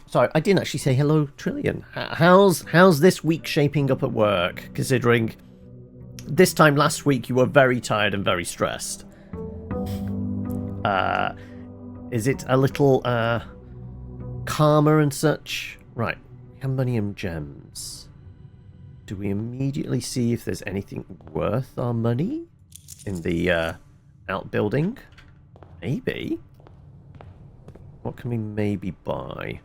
Sorry, I didn't actually say hello, Trillion. How's this week shaping up at work, considering this time last week you were very tired and very stressed? Is it a little calmer and such? Right, Cambonium gems. Do we immediately see if there's anything worth our money in the outbuilding? Maybe. What can we maybe buy?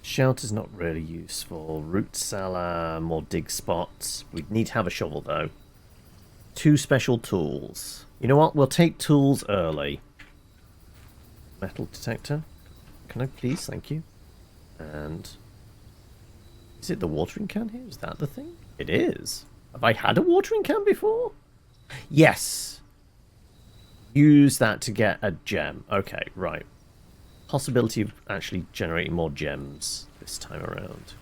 Shelter's not really useful. Root cellar, more dig spots. We'd need to have a shovel though. 2 special tools. You know what? We'll take tools early. Metal detector. Can I please? Thank you. And is it the watering can here? Is that the thing? It is. Have I had a watering can before? Yes. Use that to get a gem. Okay, right. Possibility of actually generating more gems this time around.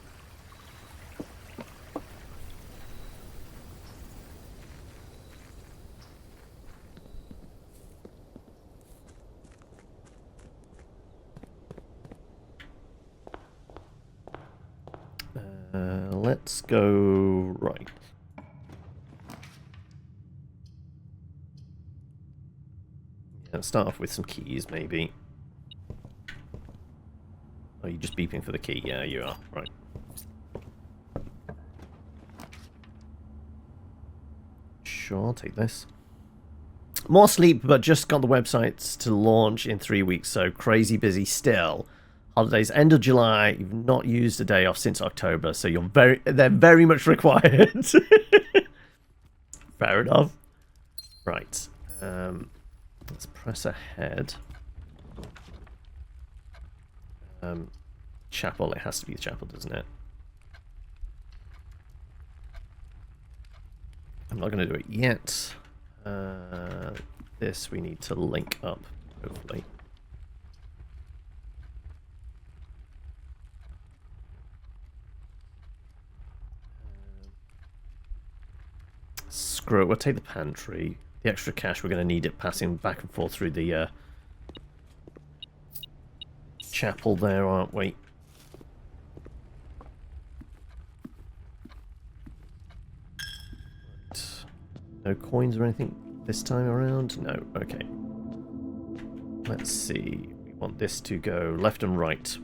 Let's go right. Let's start off with some keys, maybe. Are you just beeping for the key? Yeah, you are. Right. Sure, I'll take this. More sleep, but just got the websites to launch in 3 weeks, so crazy busy still. Holidays end of July. You've not used a day off since October, so they're very much required. Fair enough. Right. Let's press ahead. Chapel. It has to be the chapel, doesn't it? I'm not going to do it yet. This we need to link up, hopefully. Screw it, we'll take the pantry. The extra cash, we're going to need it passing back and forth through the chapel there, aren't we? Right. No coins or anything this time around? No, okay. Let's see. We want this to go left and right.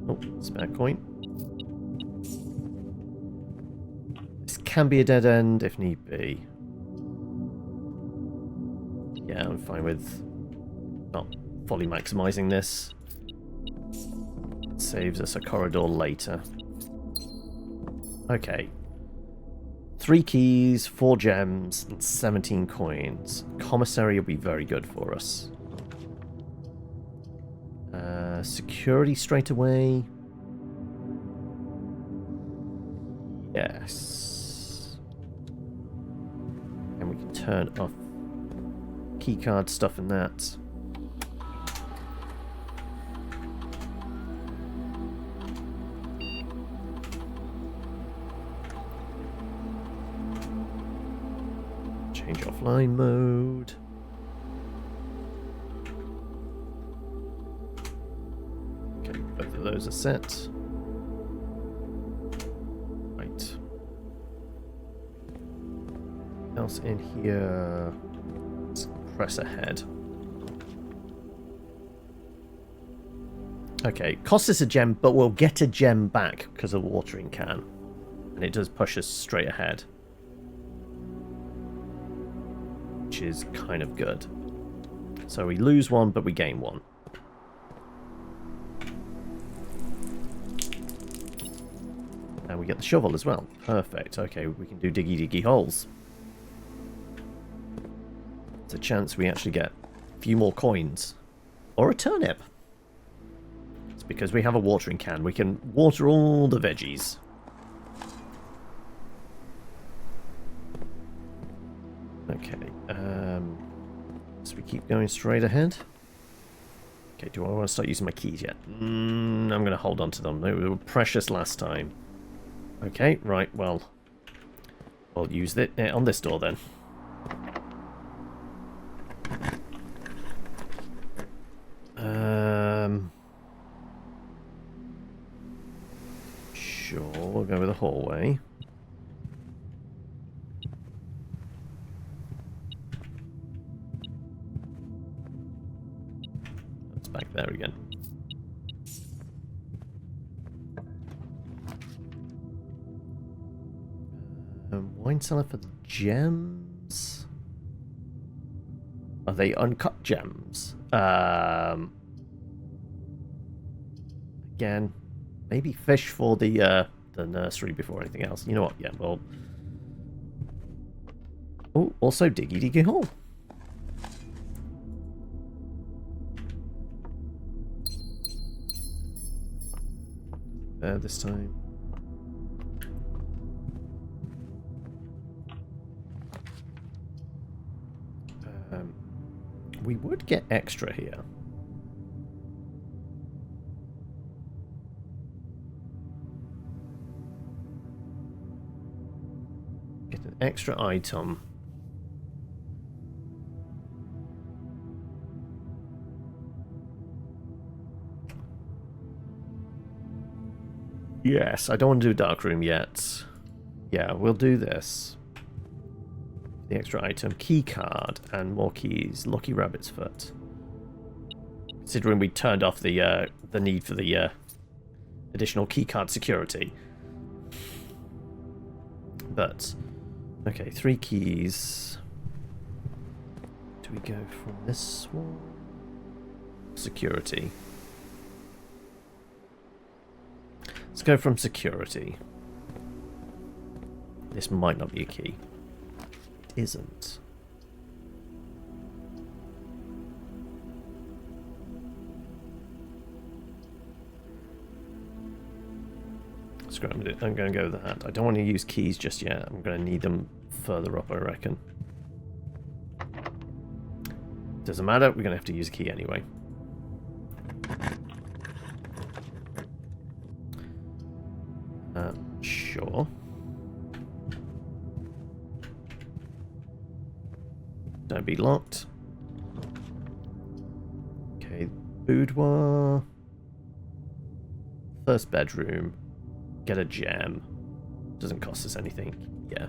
Oh, spare coin. This can be a dead end if need be. Yeah, I'm fine with not fully maximizing this. It saves us a corridor later. Okay. 3 keys, 4 gems, and 17 coins. Commissary will be very good for us. Security straight away. Yes. And we can turn off keycard stuff and that. Change offline mode. Okay, both of those are set. Right. Else in here. Let's press ahead. Okay, costs us a gem, but we'll get a gem back because of the watering can. And it does push us straight ahead. Which is kind of good. So we lose 1, but we gain 1. And we get the shovel as well. Perfect. Okay, we can do diggy holes. It's a chance we actually get a few more coins. Or a turnip. It's because we have a watering can. We can water all the veggies. Okay. So we keep going straight ahead. Okay, do I want to start using my keys yet? I'm going to hold on to them. They were precious last time. Okay, right, well. We'll use it on this door then. Sure, we'll go with a hallway. That's back there again. Wine cellar for the gems? Are they uncut gems? Again, maybe fish for the nursery before anything else. You know what? Yeah, well. Oh, also diggy diggy hole. There this time. We would get extra here. Get an extra item. Yes, I don't want to do a dark room yet. Yeah, we'll do this. The extra item, key card, and more keys. Lucky rabbit's foot. Considering we turned off the need for the additional key card security. But okay, 3 keys. Do we go from this one? Security. Let's go from security. This might not be a key. Isn't. Screw it, I'm going to go with that. I don't want to use keys just yet. I'm going to need them further up, I reckon. Doesn't matter, we're going to have to use a key anyway. Sure. Don't be locked. Okay, boudoir. First bedroom. Get a gem. Doesn't cost us anything. Yeah.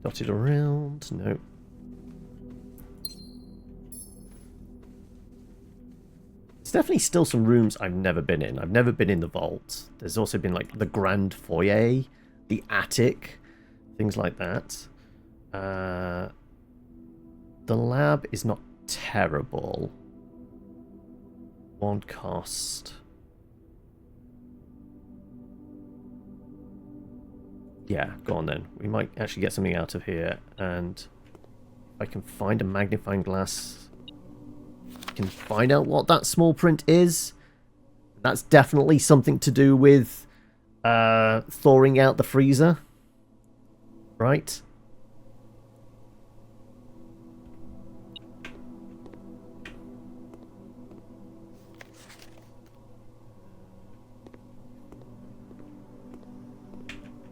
Dotted around. No. There's definitely still some rooms I've never been in. I've never been in the vault. There's also been like the grand foyer, the attic. Things like that. The lab is not terrible. Won't cost. Yeah, go on then. We might actually get something out of here. And if I can find a magnifying glass, I can find out what that small print is. That's definitely something to do with thawing out the freezer. Right?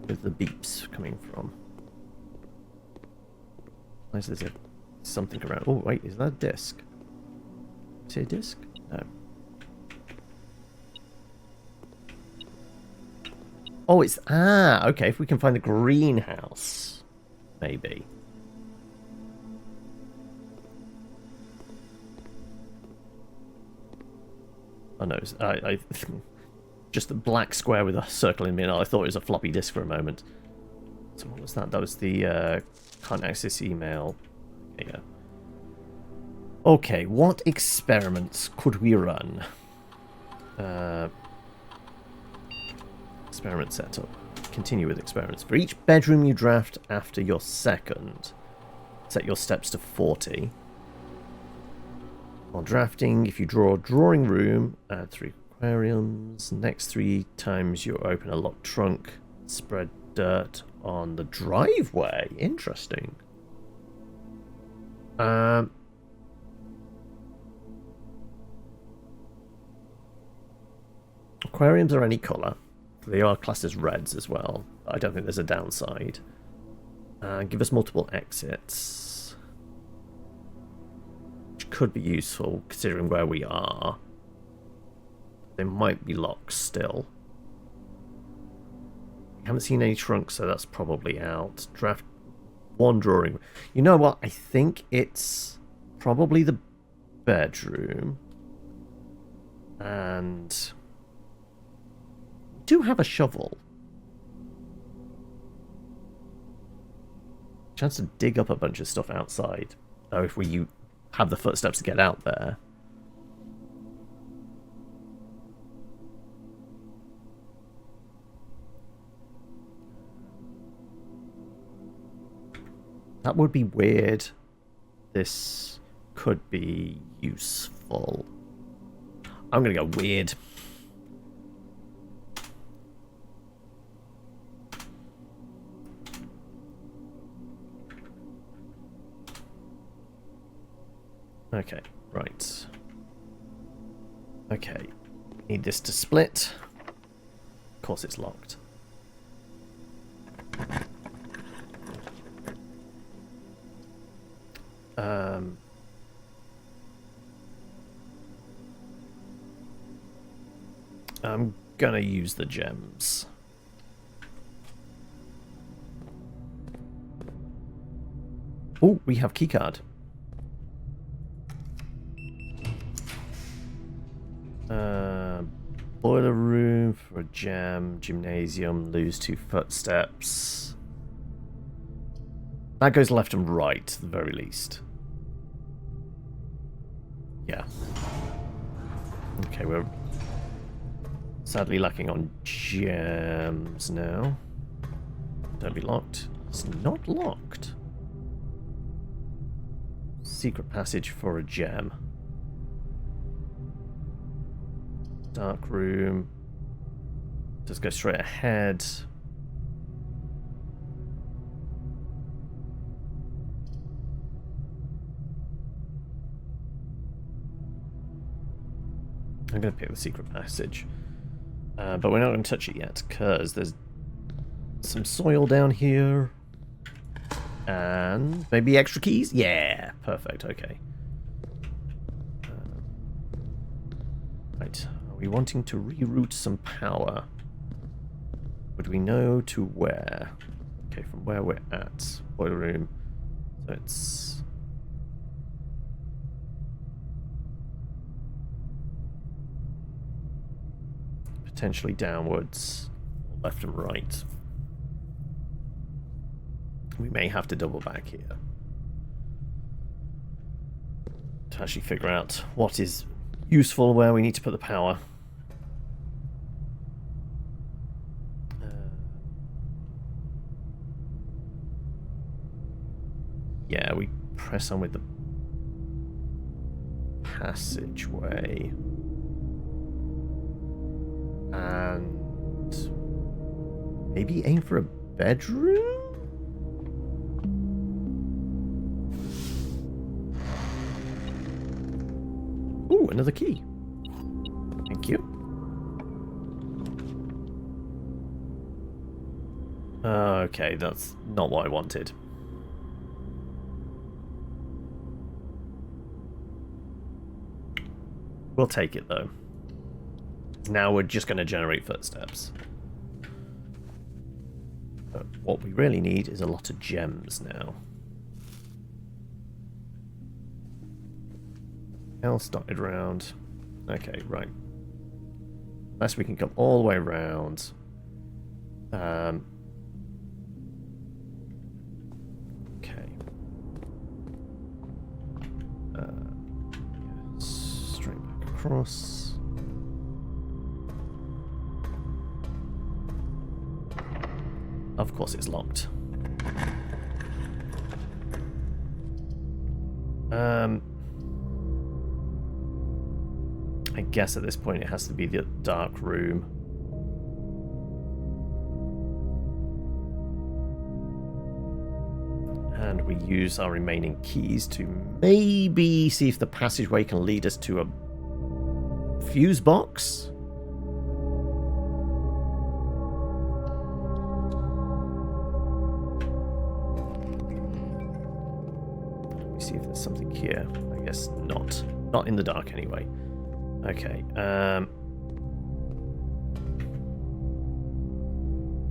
Where's the beeps coming from? Why is there something around? Oh, wait, is that a disc? Is it a disc? No. Oh, it's... Ah, okay, if we can find the greenhouse. Maybe. Oh, no, I just a black square with a circle in the middle. I thought it was a floppy disk for a moment. So what was that? That was the can't access email. There you go. Okay, what experiments could we run? Experiment setup. Continue with experiments. For each bedroom you draft after your second, set your steps to 40. While drafting, if you draw a drawing room, add 3 aquariums. Next 3 times you open a locked trunk, spread dirt on the driveway. Interesting. Aquariums are any colour. They are classed as reds as well. I don't think there's a downside. Give us multiple exits. Which could be useful considering where we are. They might be locked still. Haven't seen any trunks, so that's probably out. Draft one drawing. You know what? I think it's probably the bedroom. And we do have a shovel. Chance to dig up a bunch of stuff outside. Oh, if we have the footsteps to get out there. That would be weird. This could be useful. I'm gonna go weird. Okay, right. Okay. Need this to split. Of course it's locked. I'm gonna use the gems. Oh, we have keycard. Boiler room for a gem. Gymnasium, lose 2 footsteps. That goes left and right, at the very least. Yeah. Okay, we're sadly lacking on gems now. Don't be locked. It's not locked. Secret passage for a gem. Dark room. Just go straight ahead. I'm going to pick the secret passage. But we're not going to touch it yet, because there's some soil down here. And maybe extra keys? Yeah, perfect, okay. Right, are we wanting to reroute some power? Would we know to where? Okay, from where we're at. Boiler room. So it's... potentially downwards, left and right. We may have to double back here to actually figure out what is useful, where we need to put the power. Yeah, we press on with the passageway. And maybe aim for a bedroom? Ooh, another key. Thank you. Okay, that's not what I wanted. We'll take it, though. Now we're just going to generate footsteps. But what we really need is a lot of gems now. Else dotted around. Okay, right. Unless we can come all the way around. Okay. Straight back across. Of course it's locked. I guess at this point it has to be the dark room. And we use our remaining keys to maybe see if the passageway can lead us to a fuse box. Let me see if there's something here. I guess not. Not in the dark anyway. Okay.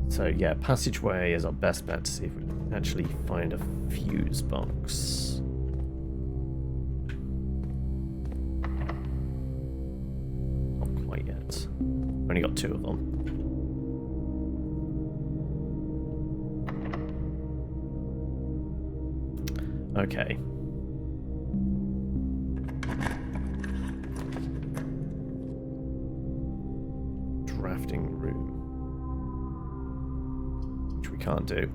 So yeah, passageway is our best bet to see if we can actually find a fuse box. Not quite yet. Only got 2 of them. Okay. Drafting room. Can't do.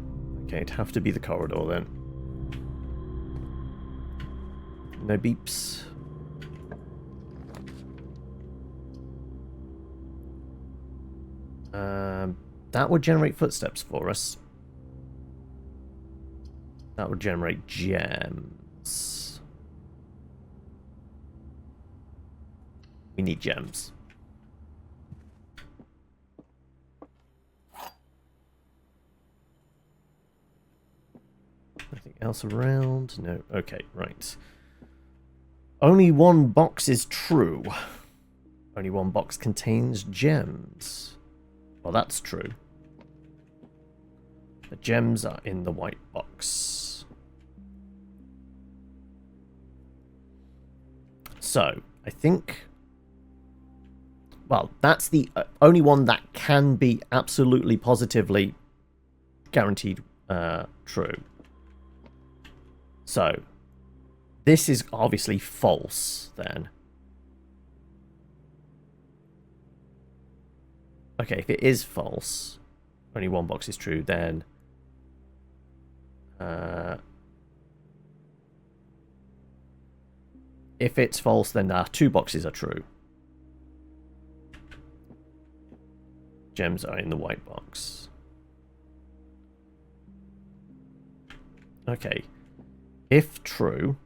Okay, it'd have to be the corridor then. No beeps. That would generate footsteps for us. That would generate gems. We need gems. Nothing else around? No. Okay, right. Only one box is true. Only one box contains gems. Well, that's true. The gems are in the white box. So, I think... Well, that's the only one that can be absolutely positively guaranteed true. So, this is obviously false, then. Okay, if it is false, only one box is true, then... if it's false, then 2 boxes are true. Gems are in the white box. Okay. If true...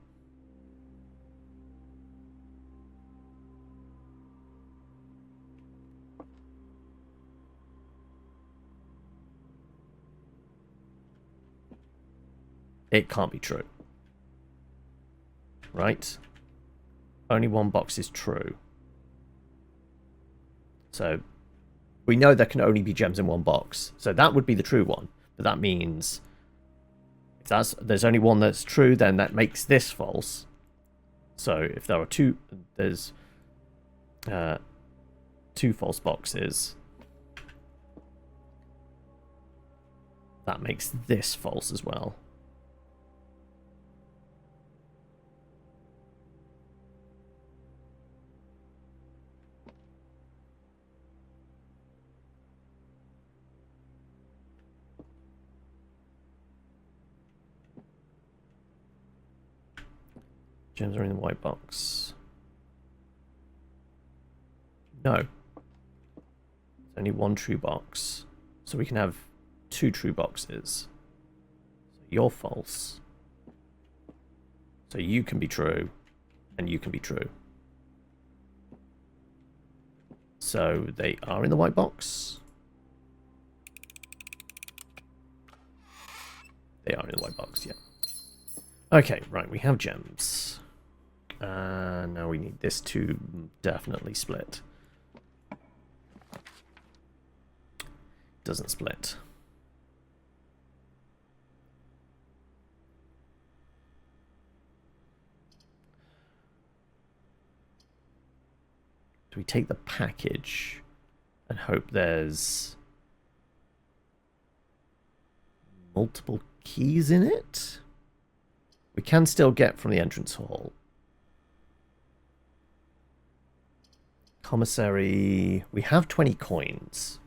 it can't be true. Right? Only one box is true. So, we know there can only be gems in one box. So that would be the true one. But that means... if there's only one that's true, then that makes this false. So if there are 2... there's... 2 false boxes. That makes this false as well. Gems are in the white box. No. There's only one true box. So we can have 2 true boxes. So you're false. So you can be true. And you can be true. So they are in the white box. They are in the white box, yeah. Okay, right, we have gems. Now we need this to definitely split. Doesn't split. Do we take the package and hope there's multiple keys in it? We can still get from the entrance hall. Commissary. We have 20 coins.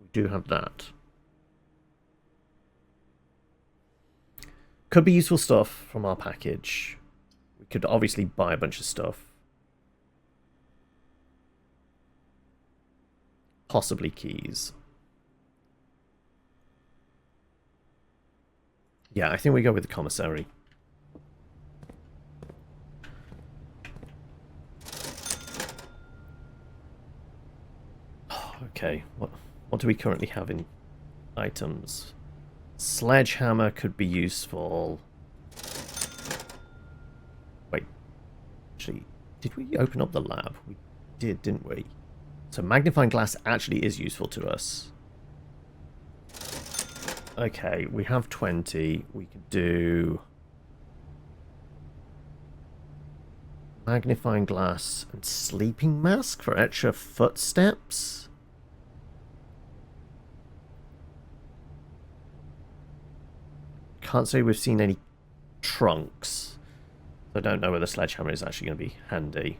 We do have that. Could be useful stuff from our package. We could obviously buy a bunch of stuff. Possibly keys. Yeah, I think we go with the commissary. Okay, what do we currently have in items? Sledgehammer could be useful. Wait, actually, did we open up the lab? We did, didn't we? So magnifying glass actually is useful to us. Okay, we have 20. We could do magnifying glass and sleeping mask for extra footsteps. Can't say we've seen any trunks. I don't know whether sledgehammer is actually going to be handy.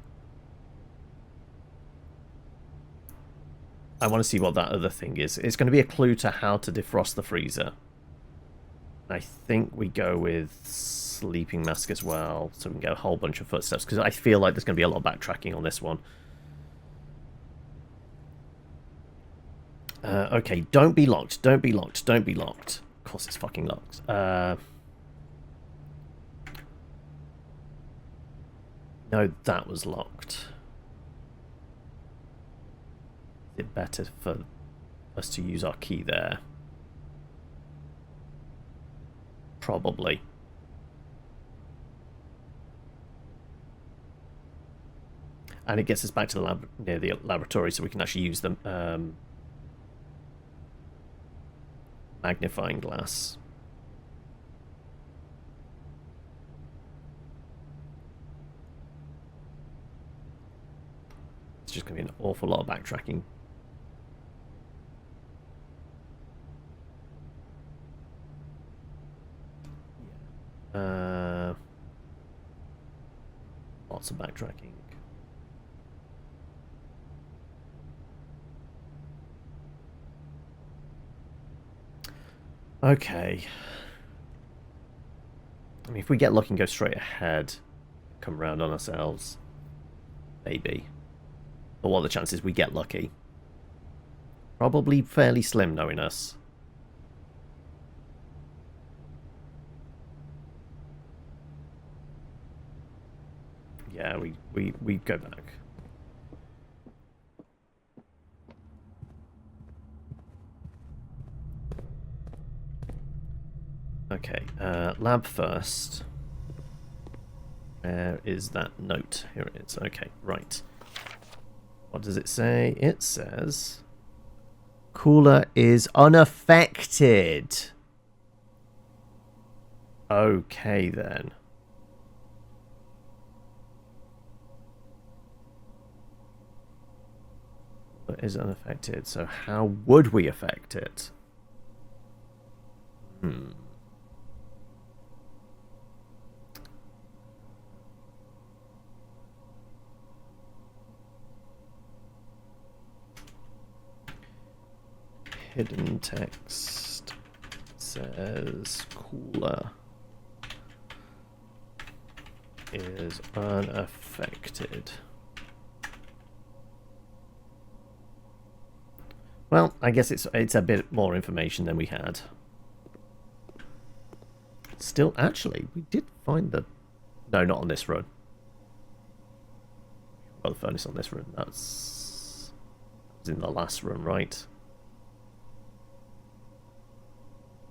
I want to see what that other thing is. It's going to be a clue to how to defrost the freezer. I think we go with sleeping mask as well, so we can get a whole bunch of footsteps, because I feel like there's going to be a lot of backtracking on this one. Okay, don't be locked, don't be locked, don't be locked. Of course it's fucking locked. No, that was locked. Is it better for us to use our key there? Probably. And it gets us back to the lab near the laboratory, so we can actually use the magnifying glass. It's just going to be an awful lot of backtracking. Lots of backtracking. Okay. I mean, if we get lucky and go straight ahead, come round on ourselves, maybe. But what are the chances we get lucky? Probably fairly slim, knowing us. Yeah, we go back. Okay, lab first. Where is that note? Here it is. Okay, right. What does it say? It says cooler is unaffected. Okay, then. It is unaffected, so how would we affect it? Hidden text says cooler is unaffected. Well, I guess it's a bit more information than we had. Still, actually, we did find the... No, not on this run. Well, the furnace on this run. That's in the last run, right?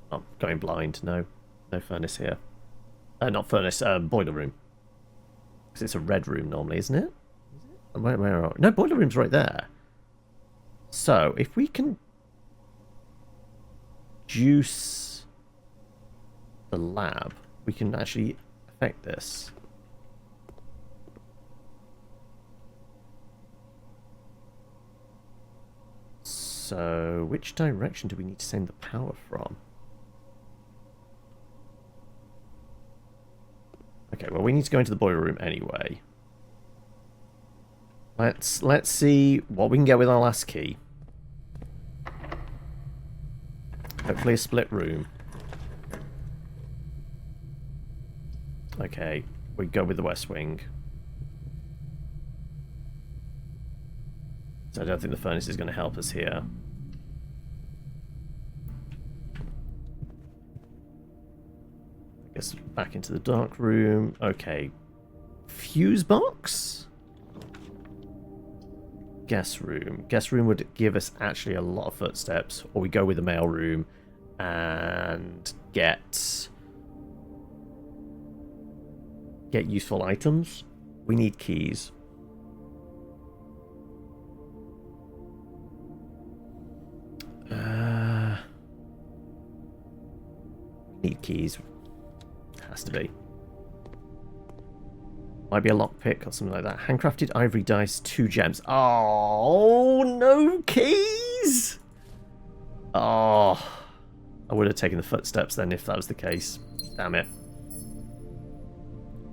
I'm going blind. No furnace here. Not furnace. Boiler room. Because it's a red room normally, isn't it? Where are... No, boiler room's right there. So, if we can juice the lab, we can actually affect this. So, which direction do we need to send the power from? Okay, well, we need to go into the boiler room anyway. Let's see what we can get with our last key. Hopefully a split room. Okay, we go with the west wing. So I don't think the furnace is going to help us here. Guess back into the dark room. Okay. Fuse box? Guest room. Guest room would give us actually a lot of footsteps. Or we go with the mail room and get useful items. We need keys. Need keys. Has to be. Might be a lockpick or something like that. Handcrafted ivory dice, 2 gems. Oh, no keys! Oh, I would have taken the footsteps then if that was the case. Damn it.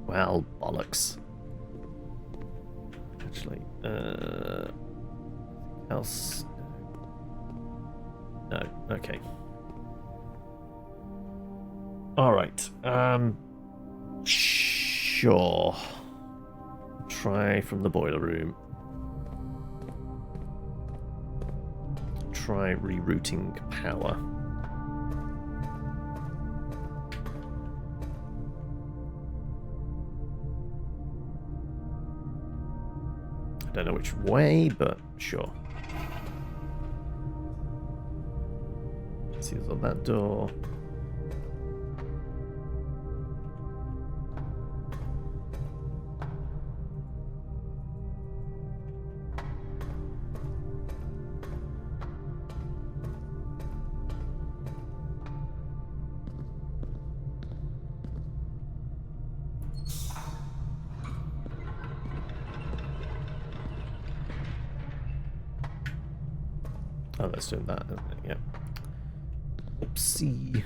Well, bollocks. Actually, else? No. Okay. Alright, sure. Try from the boiler room. Try rerouting power. I don't know which way, but sure. See what's on that door. Oh, that's doing that, isn't it? Yeah. Oopsie.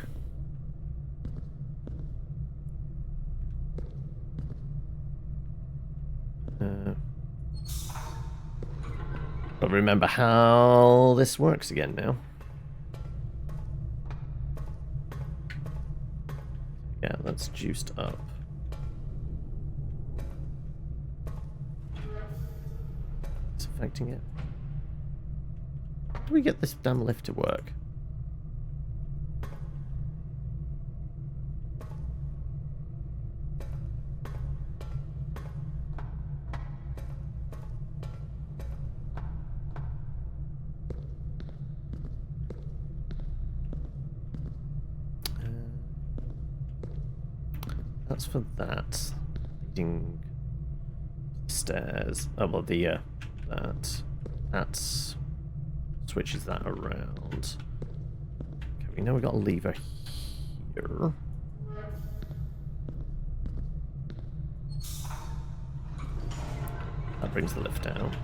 But remember how this works again now. Yeah, that's juiced up. It's affecting it. How do we get this damn lift to work? That's for that. Leading stairs. Oh well, the that switches that around. Okay, we know we got a lever here. That brings the lift down.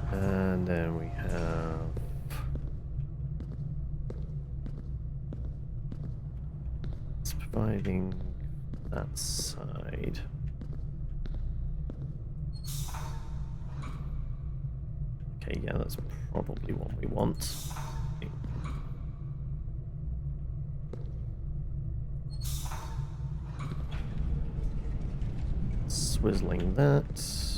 And then we have it's providing that side. Okay, yeah, that's probably what we want. Swizzling that.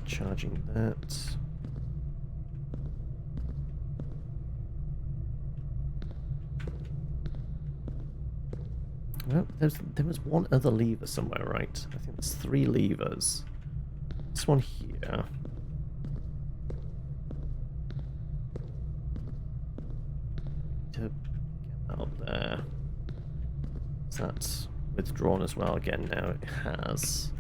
Charging that. Well, there was one other lever somewhere, right? I think there's 3 levers. This one here. To get that up there. Is that withdrawn as well? Again, now it has.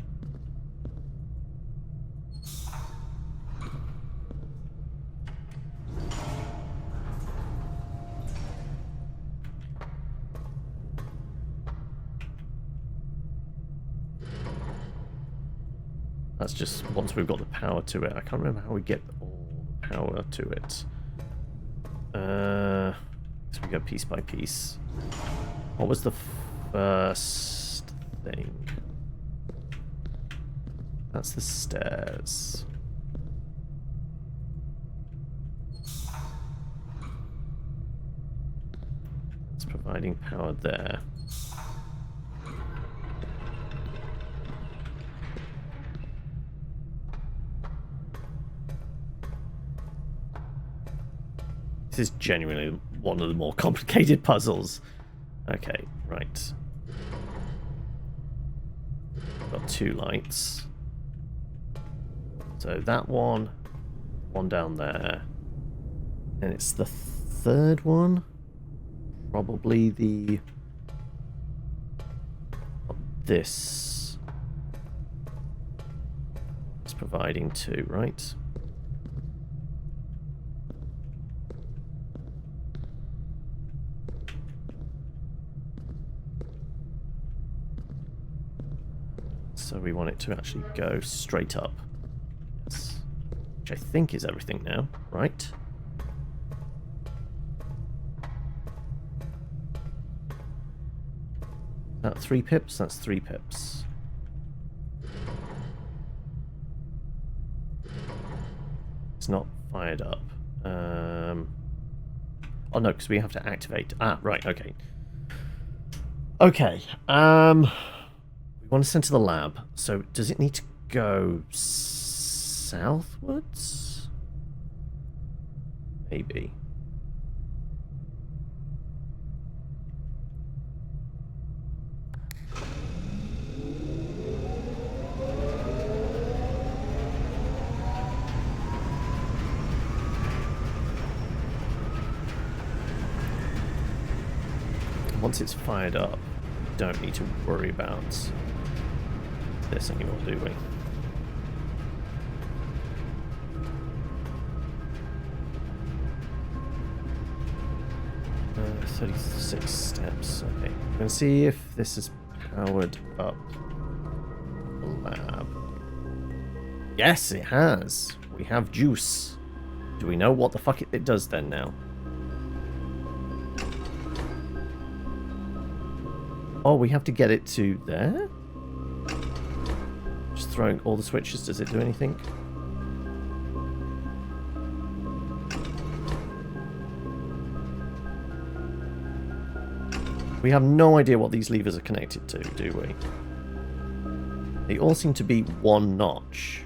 That's just once we've got the power to it. I can't remember how we get all the power to it. So we go piece by piece. What was the first thing? That's the stairs. It's providing power there. This is genuinely one of the more complicated puzzles. Okay, right. Got 2 lights. So that one down there. And it's the third one. Probably the... this. It's providing 2, right? So we want it to actually go straight up. Yes. Which I think is everything now, right? That 3 pips? That's 3 pips. It's not fired up. Oh no, because we have to activate. Ah, right, okay. Okay, we want to send to the lab. So does it need to go southwards? Maybe. Once it's fired up, we don't need to worry about this anymore, do we? 36 steps. Okay, we're going to see if this is powered up the lab. Yes, it has. We have juice. Do we know what the fuck it does then now? Oh, we have to get it to there? Just throwing all the switches, does it do anything? We have no idea what these levers are connected to, do we? They all seem to be 1 notch.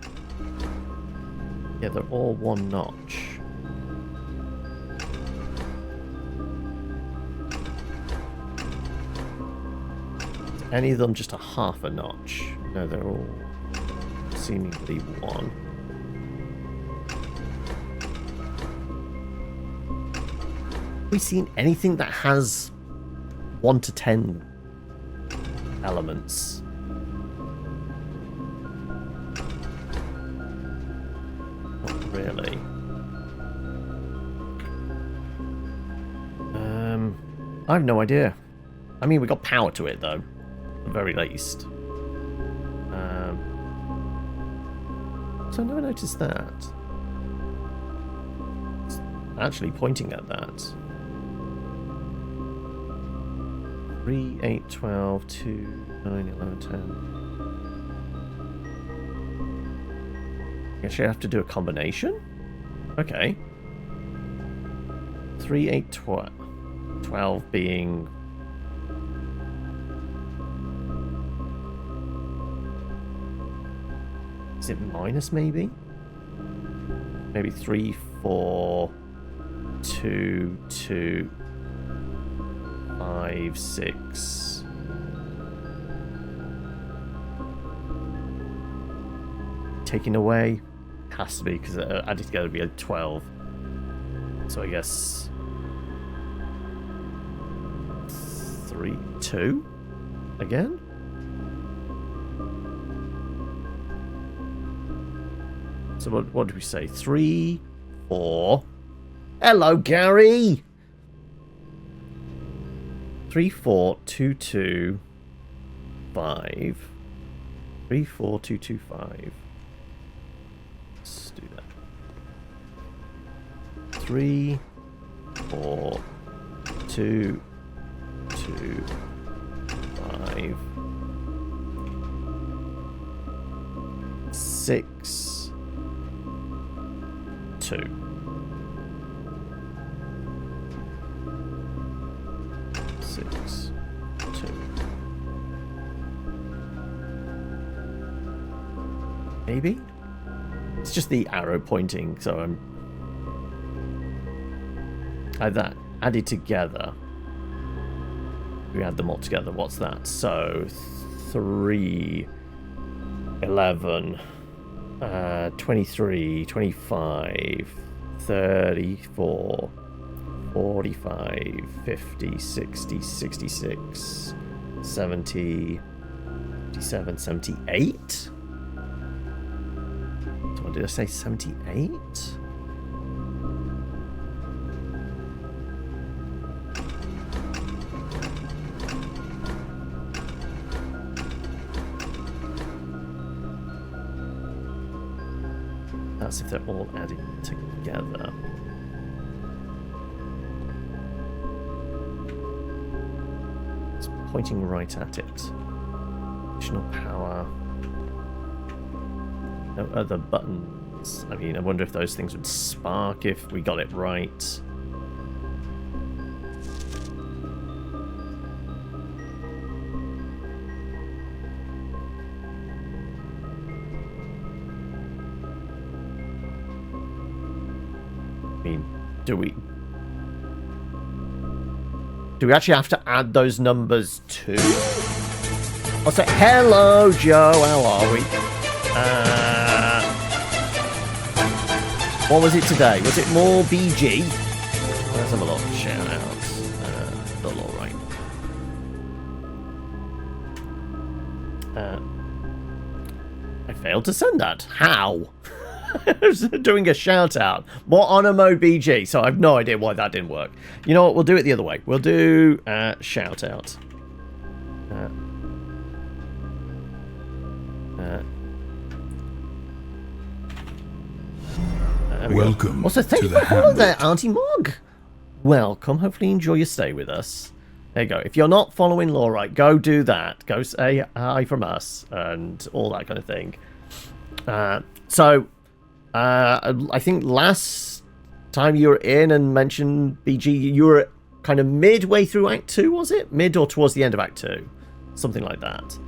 Yeah, they're all 1 notch. Any of them just a half a notch? No, they're all seemingly 1. Have we seen anything that has 1 to 10 elements? Not really. I have no idea. I mean, we got power to it though. At the very least. So I never noticed that. It's actually pointing at that. 3, 8, 12, 2, 9, 11, 10. Actually, I have to do a combination? Okay. 3, 8, 12. 12 being... Is it minus, maybe? Maybe 3, 4, 2, 2, 5, 6. Taking away? Has to be, because added together would be a 12. So I guess... 3, 2? Again? So what did we say? 3, 4. Hello, Gary! 3, 4, 2, 2, 5. 3, 4, 2, 2, 5. Let's do that. 3, 4, 2, 2, 5, 6, 2. Maybe? It's just the arrow pointing, so I'm... that added together. We add them all together. What's that? So 3, 11, 23, 25, 34, 45, 50, 60, 66, 70, 57, 78? What did I say? 78? That's if they're all added together. It's pointing right at it. Additional power. No other buttons. I mean, I wonder if those things would spark if we got it right. I mean, do we actually have to add those numbers too? I'll say, hello, Joe, how are we? What was it today? Was it more BG? Let's have a look. Shout out. All right. I failed to send that. How? I was doing a shout out. More honor mode BG, so I have no idea why that didn't work. You know what? We'll do it the other way. We'll do shout out. Welcome. Also, thank you for following there, Auntie Mog. Welcome. Hopefully you enjoy your stay with us. There you go. If you're not following Laurite, go do that. Go say hi from us and all that kind of thing. I think last time you were in and mentioned BG, you were kind of midway through Act 2, was it? Mid or towards the end of Act 2. Something like that.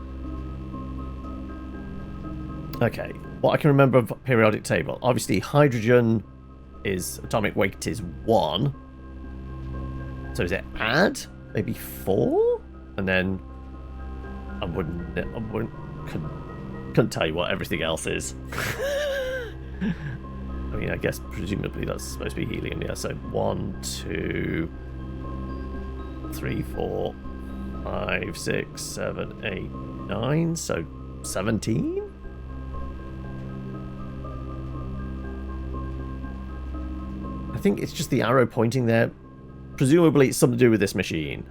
Okay. What I can remember of periodic table. Obviously, hydrogen is atomic weight is 1. So is it add? Maybe 4? And then I couldn't tell you what everything else is. I mean, I guess presumably that's supposed to be helium, yeah. So 1, 2, 3, 4, 5, 6, 7, 8, 9. So 17? I think it's just the arrow pointing there. Presumably it's something to do with this machine.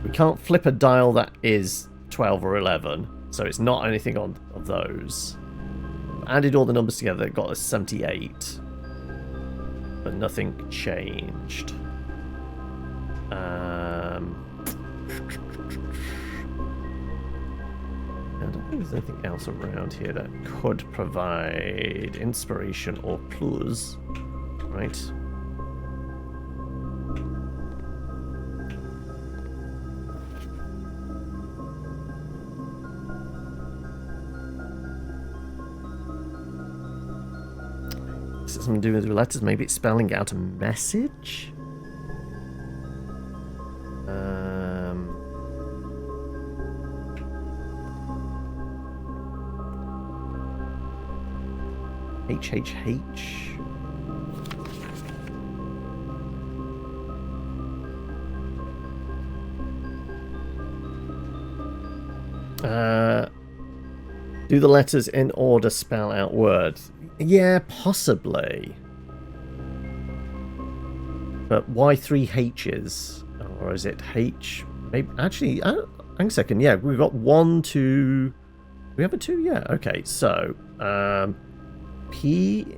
We can't flip a dial that is 12 or 11, so it's not anything on of those. Added all the numbers together, it got us 78. But nothing changed. I don't think there's anything else around here that could provide inspiration or clues. Right. Is it something to do with the letters? Maybe it's spelling out a message? HHH. Do the letters in order spell out words? Yeah, possibly. But why 3 H's? Or is it H? Maybe actually, hang on a second. Yeah, we've got 1, 2. We have a 2? Yeah, okay. So, P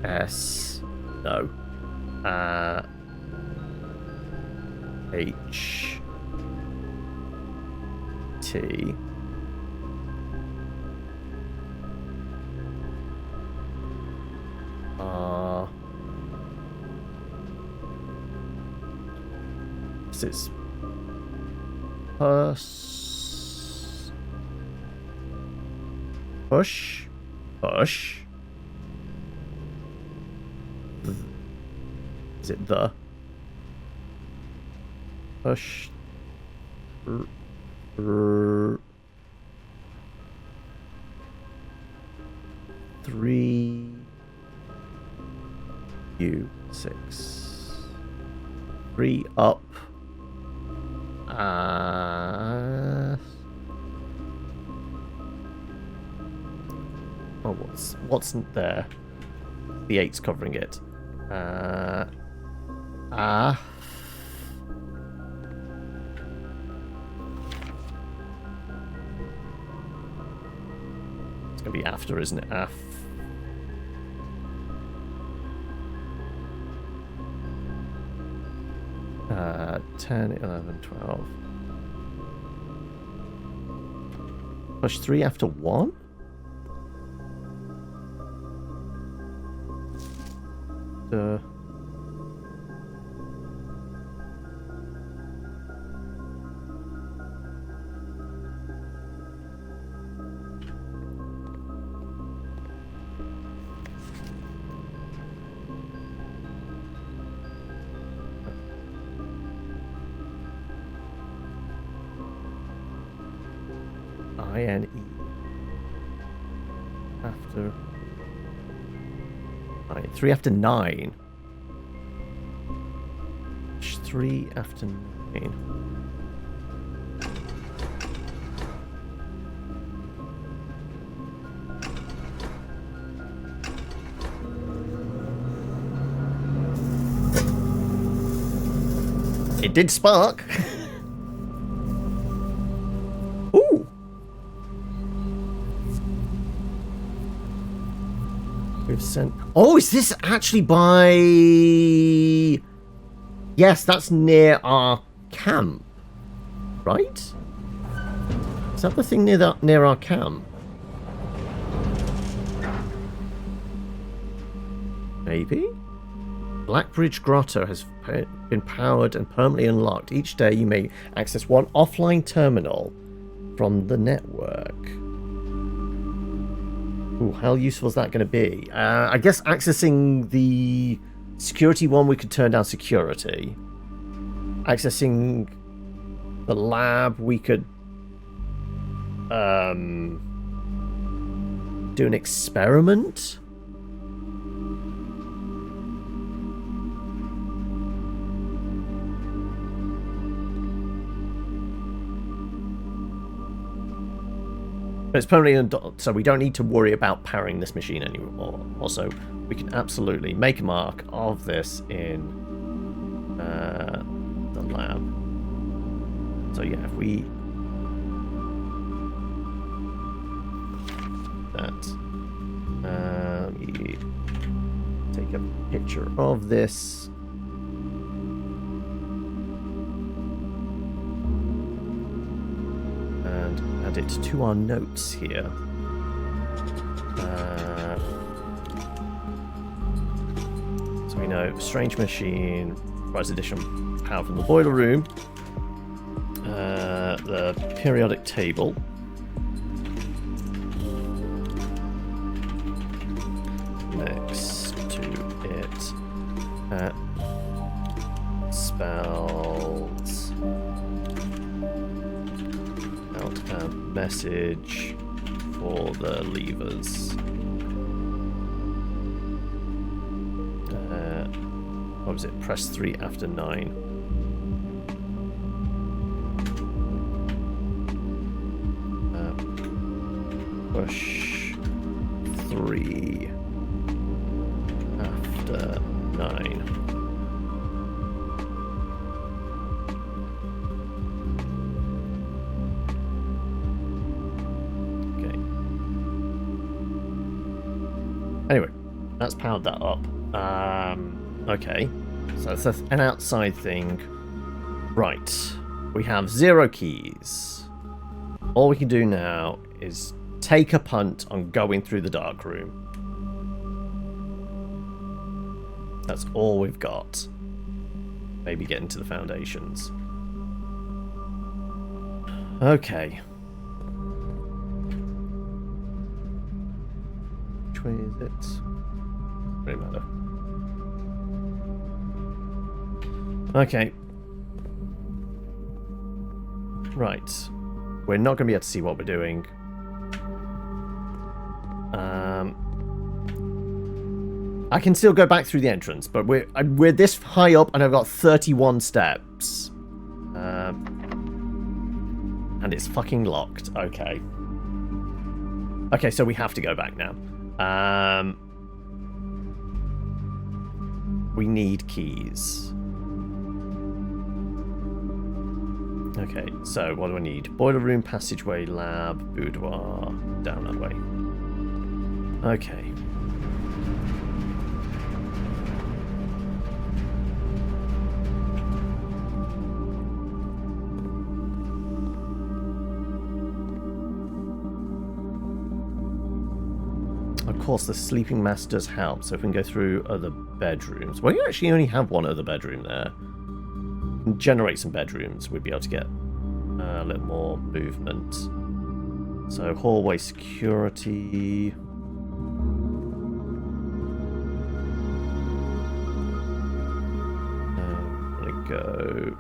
S. No. H T R. This is push. Is it the push? Three U6. 3 up. Oh, what's there? The 8's covering it. It's gonna be after, isn't it? 10, 11, 12. Push 3 after 1? INE after 9. 3 after 9. 3 after 9. It did spark. Ooh. We've sent. Oh, is this actually by? Yes, that's near our camp, right? Is that the thing near our camp? Maybe. Blackbridge Grotto has been powered and permanently unlocked. Each day you may access one offline terminal from the network. Ooh, how useful is that going to be? I guess accessing the security one, we could turn down security. Accessing the lab, we could do an experiment. But it's permanently, so we don't need to worry about powering this machine anymore. Also, we can absolutely make a mark of this in the lab. So yeah, if we we take a picture of this. Add it to our notes here. So we know strange machine provides additional power from the boiler room. The periodic table. Next to it. Spells. A message for the levers. What was it? Press 3 after 9. Push 3 after 9. Anyway, that's powered that up. Okay. So that's an outside thing. Right. We have 0 keys. All we can do now is take a punt on going through the dark room. That's all we've got. Maybe get into the foundations. Okay. Which way is it? Doesn't matter. Okay. Right. We're not going to be able to see what we're doing. I can still go back through the entrance, but we're this high up, and I've got 31 steps. And it's fucking locked. Okay. Okay, so we have to go back now. We need keys. Okay, so what do I need? Boiler room, passageway, lab, boudoir, down that way. Okay. Of course, the sleeping mask does help, so if we can go through other bedrooms. Well, you actually only have one other bedroom there. Generate some bedrooms, we'd be able to get a little more movement. So, hallway security. I'm gonna go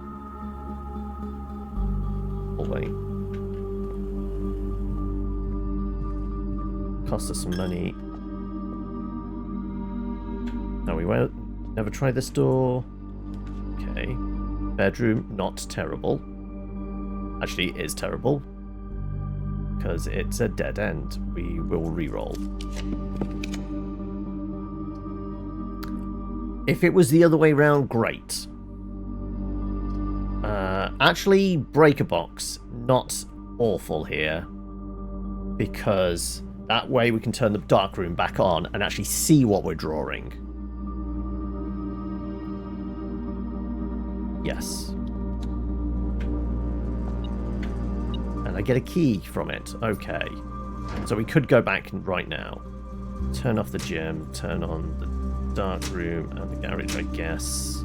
hallway. Cost us some money. No, we won't. Never tried this door. Okay. Bedroom, not terrible. Actually, it is terrible. Because it's a dead end. We will re-roll. If it was the other way around, great. Actually, breaker box, not awful here. Because that way we can turn the dark room back on and actually see what we're drawing. Yes. And I get a key from it. Okay. So we could go back right now. Turn off the gym, turn on the dark room and the garage, I guess.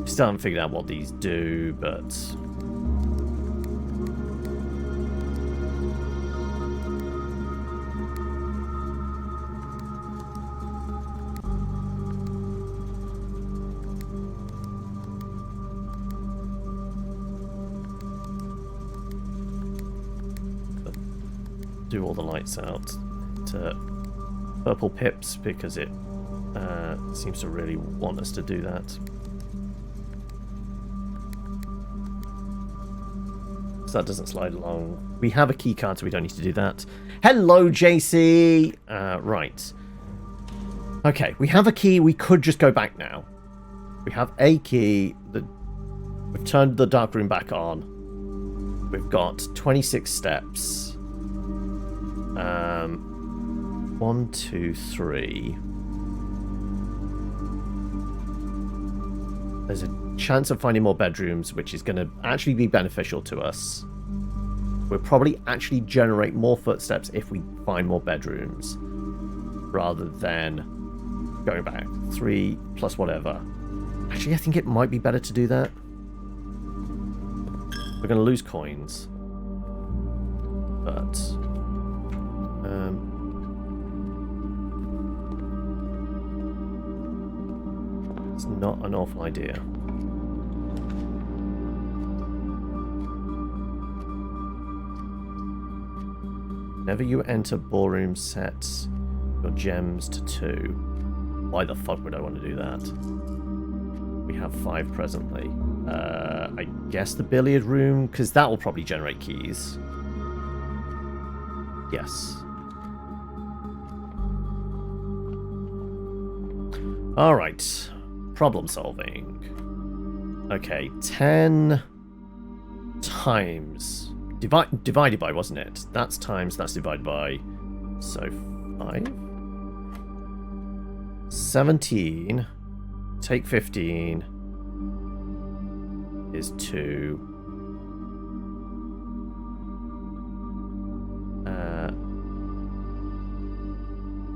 Still haven't figured out what these do, but... do all the lights out to purple pips because it seems to really want us to do that. So that doesn't slide along. We have a key card, so we don't need to do that. Hello, JC! Right. Okay, we have a key. We could just go back now. We have a key. We've turned the dark room back on. We've got 26 steps. 1, 2, 3. There's a chance of finding more bedrooms, which is going to actually be beneficial to us. We'll probably actually generate more footsteps if we find more bedrooms, rather than going back. 3 plus whatever. Actually, I think it might be better to do that. We're going to lose coins. But... it's not an awful idea. Whenever you enter ballroom, set your gems to 2. Why the fuck would I want to do that? We have 5 presently. I guess the billiard room, because that will probably generate keys. Yes. Alright. Problem solving. Okay, 10 times. Divided by, wasn't it? That's times, that's divided by. So 5. 17 Take 15 is 2.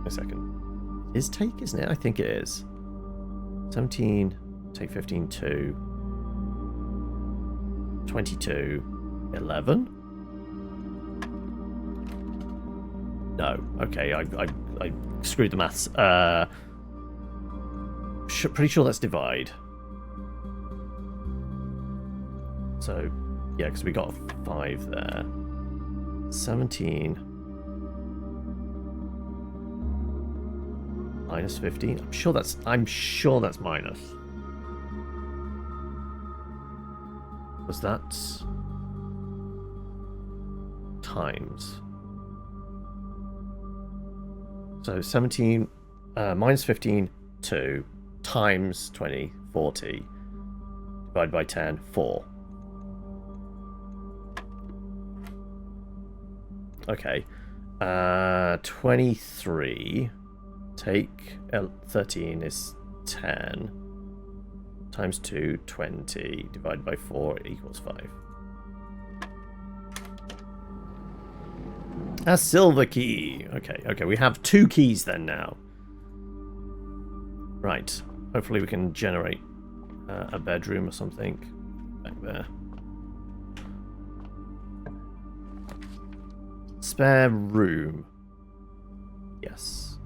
A second. It is take, isn't it? I think it is. 17, take 15, 2. 22, 11? No. Okay, I screwed the maths. Pretty sure that's divide. So, yeah, because we got a 5 there. 17 minus 15. I'm sure that's minus. Was that times? So 17 minus 15, 2 times 20, 40 divided by 10, 4. Okay. 23 take 13 is 10 times 2, 20 divided by 4 equals 5. A silver key. Okay, we have 2 keys then now. Right. Hopefully we can generate a bedroom or something back there. Spare room. Yes.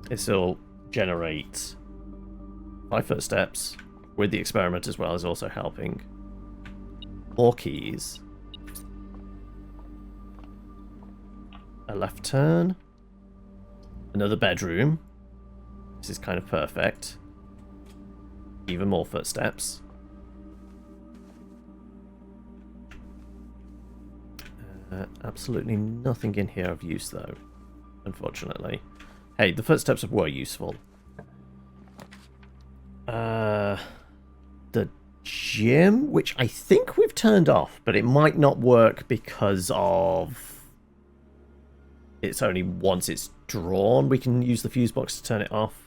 This will generate 5 footsteps with the experiment as well, is also helping. 4 keys. A left turn. Another bedroom. This is kind of perfect. Even more footsteps. Absolutely nothing in here of use, though, unfortunately. Hey, the footsteps were useful. The gym, which I think we've turned off, but it might not work because of... It's only once it's drawn we can use the fuse box to turn it off.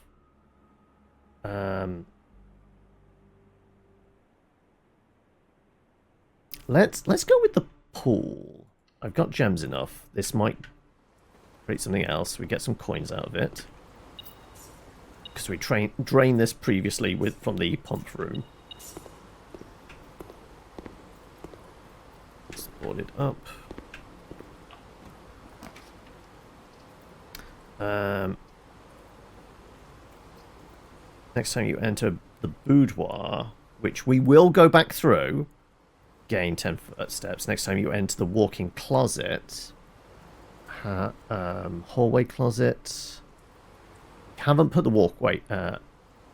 Let's go with the pool. I've got gems enough. This might create something else. We get some coins out of it. Because we drained this previously from the pump room. Let's board it up. Next time you enter the boudoir, which we will go back through, gain 10 footsteps. Next time you enter the walk-in closet, hallway closet. Haven't put the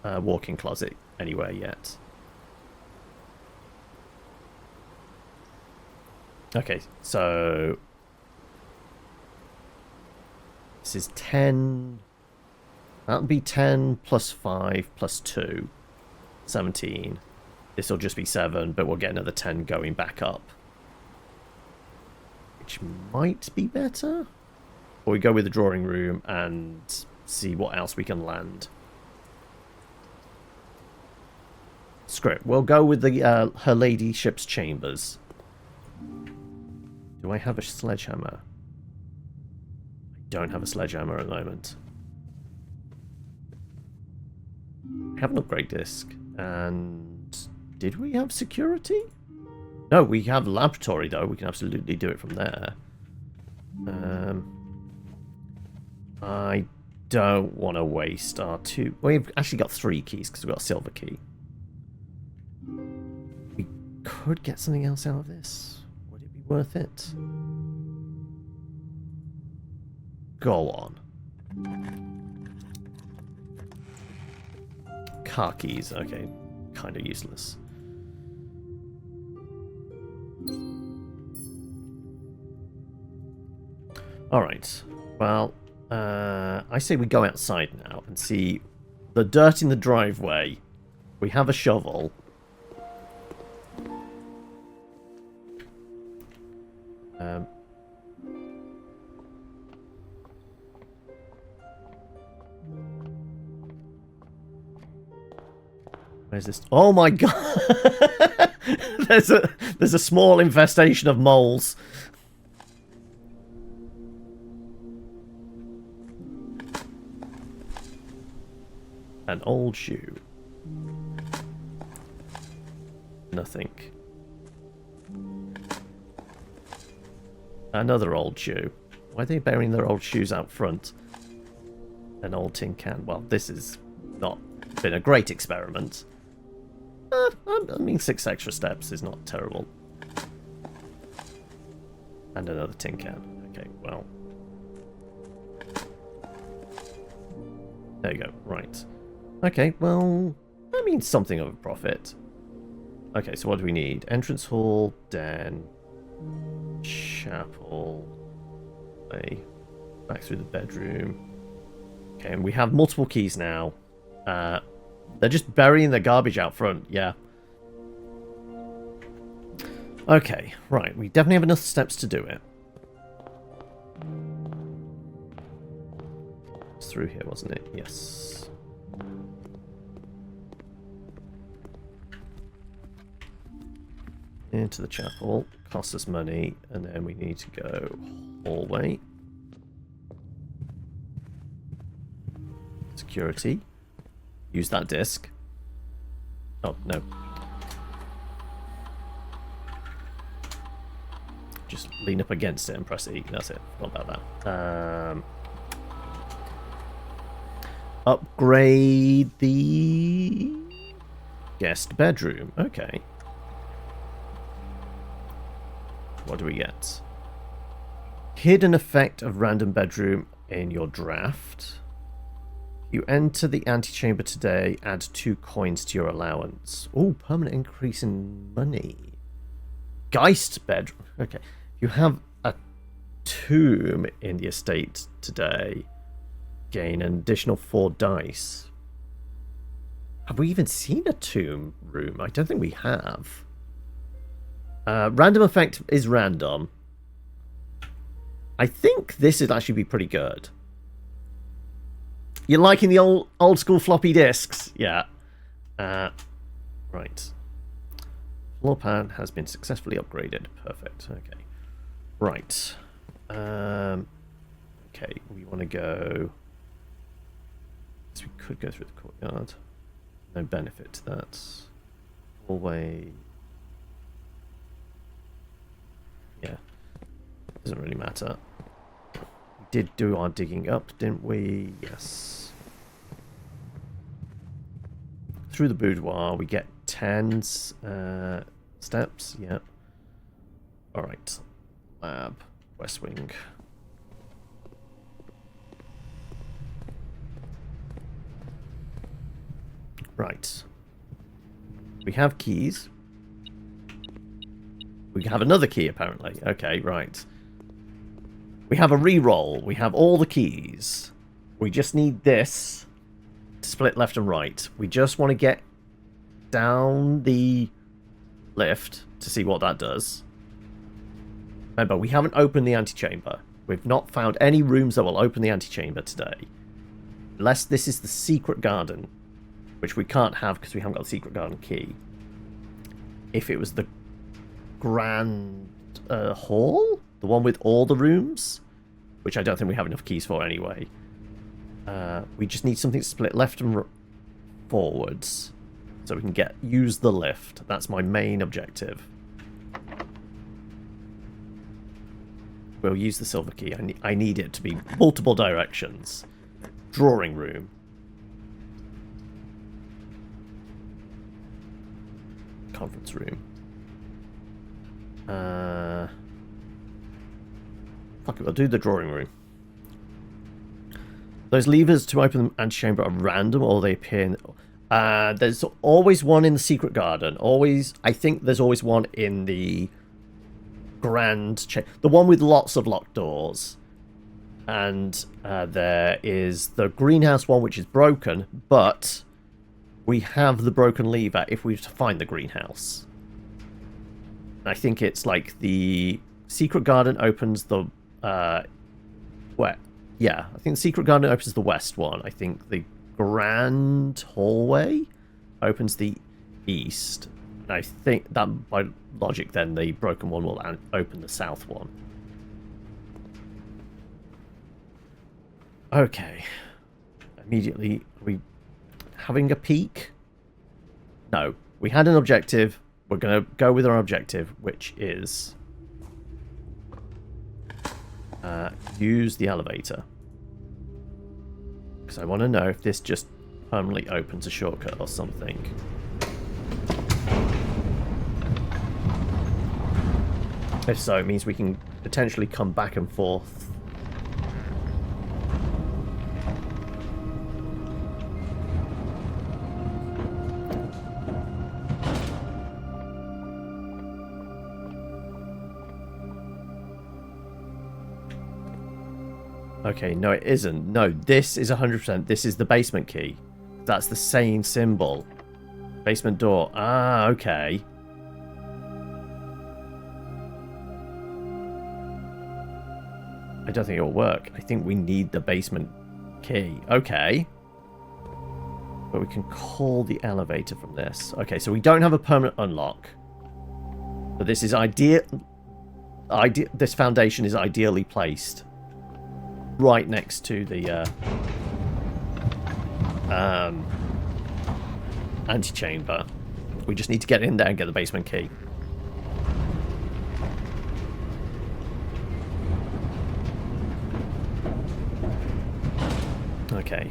walk-in closet anywhere yet. Okay, so this is 10. That'll be 10 plus 5 plus 2. 17. This will just be 7, but we'll get another 10 going back up. Which might be better. Or we go with the drawing room and see what else we can land. Screw it. We'll go with the her ladyship's chambers. Do I have a sledgehammer? I don't have a sledgehammer at the moment. I have an upgrade disc. And did we have security? No, we have laboratory though. We can absolutely do it from there. I don't want to waste our 2. We've actually got 3 keys because we've got a silver key. We could get something else out of this. Would it be worth it? Go on. Car keys, okay. Kind of useless. Alright. Well, I say we go outside now and see the dirt in the driveway. We have a shovel. Where's this? Oh my god! there's a small infestation of moles. An old shoe. Nothing. Another old shoe. Why are they burying their old shoes out front? An old tin can. Well, this has not been a great experiment. I mean, 6 extra steps is not terrible. And another tin can. Okay, well. There you go. Right. Okay, well, I mean, something of a profit. Okay, so what do we need? Entrance hall, den, chapel, back through the bedroom. Okay, and we have multiple keys now. They're just burying their garbage out front, yeah. Okay, right, we definitely have enough steps to do it. It's through here, wasn't it? Yes. Into the chapel, costs us money, and then we need to go hallway. Security. Use that disc. Oh, no. Just lean up against it and press E. That's it. Not about that. Upgrade the guest bedroom. Okay. What do we get? Hidden effect of random bedroom in your draft. You enter the antechamber today, add 2 coins to your allowance. Oh, permanent increase in money. Geist bedroom. Okay. You have a tomb in the estate today. Gain an additional 4 dice. Have we even seen a tomb room? I don't think we have. Random effect is random. I think this would actually be pretty good. You're liking the old school floppy disks? Yeah. Right. Floor pan has been successfully upgraded. Perfect. Okay. Right. Okay, we want to go... So we could go through the courtyard. No benefit to that. Hallway... Yeah. Doesn't really matter. We did do our digging up, didn't we? Yes. Through the boudoir, we get 10 steps. Yep. Alright. Lab. West wing. Right. We have keys. We have another key, apparently. Okay, right. We have a re-roll. We have all the keys. We just need this to split left and right. We just want to get down the lift to see what that does. Remember, we haven't opened the antechamber. We've not found any rooms that will open the antechamber today. Unless this is the secret garden, which we can't have because we haven't got the secret garden key. If it was the grand hall, the one with all the rooms, which I don't think we have enough keys for anyway. We just need something to split left and forwards so we can use the lift. That's my main objective. We'll use the silver key. I need it to be multiple directions. Drawing room. Conference room. Fuck it, we'll do the drawing room. Those levers to open the antechamber are random, or they appear in... there's always one in the secret garden. Always, I think there's always one in the grand... the one with lots of locked doors. And there is the greenhouse one, which is broken, but we have the broken lever if we were to find the greenhouse. I think it's like the secret garden opens the... Yeah, I think the secret garden opens the west one. I think the grand hallway opens the east. And I think that, by logic, then the broken one will open the south one. Okay. Immediately, are we having a peek? No. We had an objective. We're going to go with our objective, which is use the elevator. Because I want to know if this just permanently opens a shortcut or something. If so, it means we can potentially come back and forth. Okay, no it isn't. No, this is 100%. This is the basement key. That's the same symbol. Basement door. Ah, okay. I don't think it'll work. I think we need the basement key. Okay. But we can call the elevator from this. Okay, so we don't have a permanent unlock. But this is this foundation is ideally placed right next to the antechamber. We just need to get in there and get the basement key. Okay.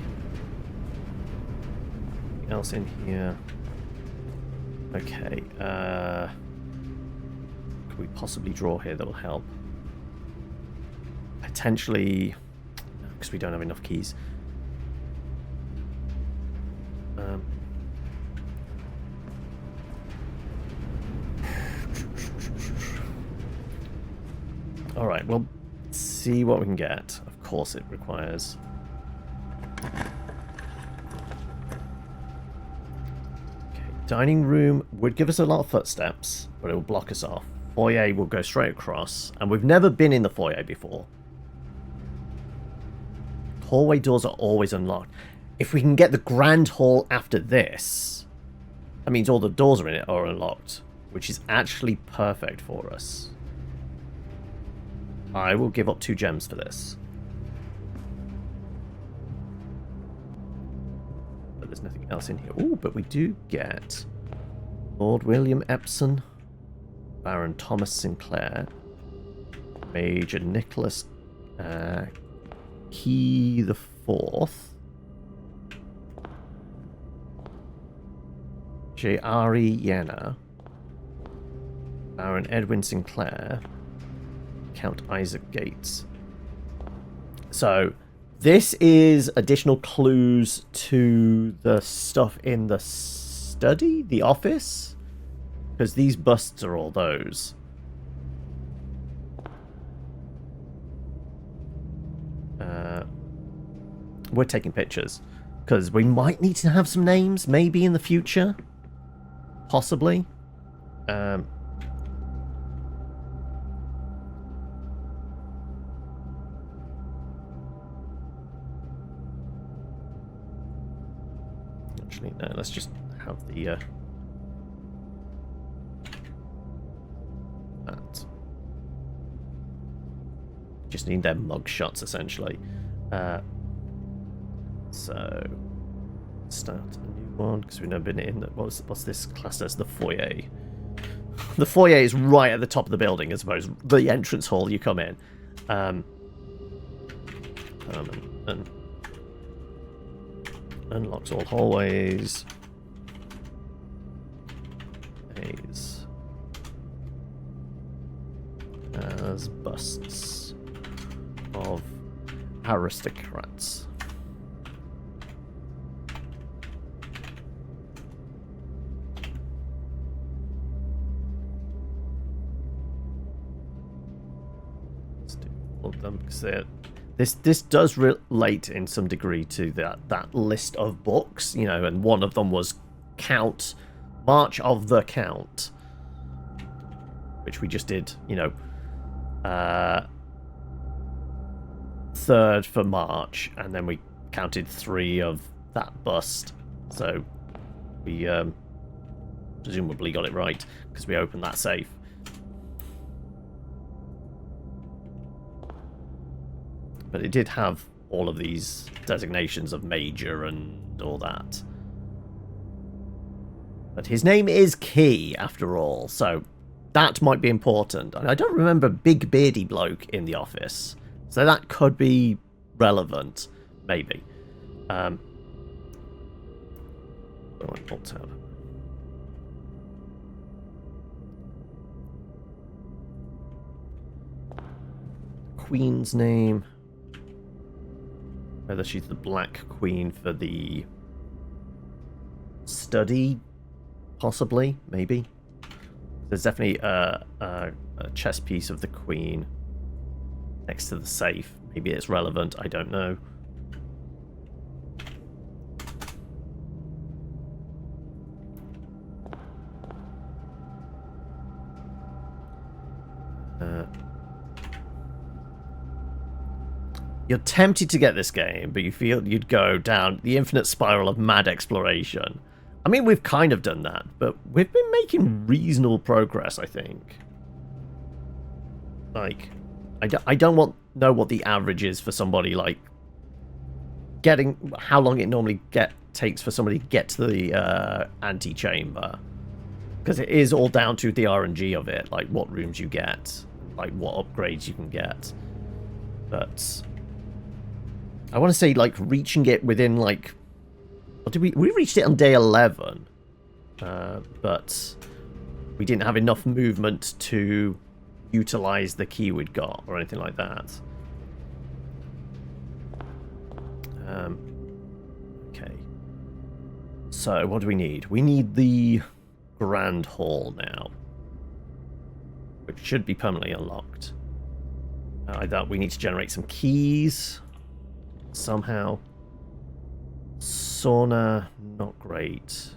Anything else in here? Okay. Could we possibly draw here that will help? Potentially, because we don't have enough keys. All right. Well, see what we can get. Of course, it requires. Dining room would give us a lot of footsteps, but it will block us off. Foyer will go straight across, and we've never been in the foyer before. Hallway doors are always unlocked. If we can get the grand hall after this, that means all the doors in it are unlocked, which is actually perfect for us. I will give up 2 gems for this. There's nothing else in here. Oh, but we do get Lord William Epsom, Baron Thomas Sinclair, Major Nicholas Key the Fourth, J.R.E. Yenna, Baron Edwin Sinclair, Count Isaac Gates. So this is additional clues to the stuff in the study, the office, because these busts are all those. We're taking pictures because we might need to have some names, maybe in the future, possibly. Actually, no, let's just have the that. Just need their mug shots essentially. So start a new one because we've never been in. What's this class as? The foyer. The foyer is right at the top of the building, I suppose. The entrance hall you come in. And unlocks all hallways. As busts of aristocrats. Let's do all of them because this does relate in some degree to that list of books, you know, and one of them was March of the Count, which we just did, you know, 3rd for March, and then we counted 3 of that bust. So We presumably got it right because we opened that safe. But it did have all of these designations of major and all that. But his name is Key, after all, so that might be important. And I don't remember Big Beardy Bloke in the office, so that could be relevant, maybe. Alt tab. Queen's name. Whether she's the Black Queen for the study, possibly, maybe. There's definitely a chess piece of the Queen next to the safe. Maybe it's relevant, I don't know. You're tempted to get this game, but you feel you'd go down the infinite spiral of mad exploration. I mean, we've kind of done that, but we've been making reasonable progress, I think. Like, I don't know what the average is for somebody, like, getting... How long it normally takes for somebody to get to the antechamber. Because it is all down to the RNG of it, like what rooms you get, like what upgrades you can get. But... I want to say, like, reaching it within, like... Or did we reached it on day 11. But we didn't have enough movement to utilize the key we'd got, or anything like that. Okay. So, what do we need? We need the Grand Hall now. Which should be permanently unlocked. We need to generate some keys... somehow. Sauna, not great.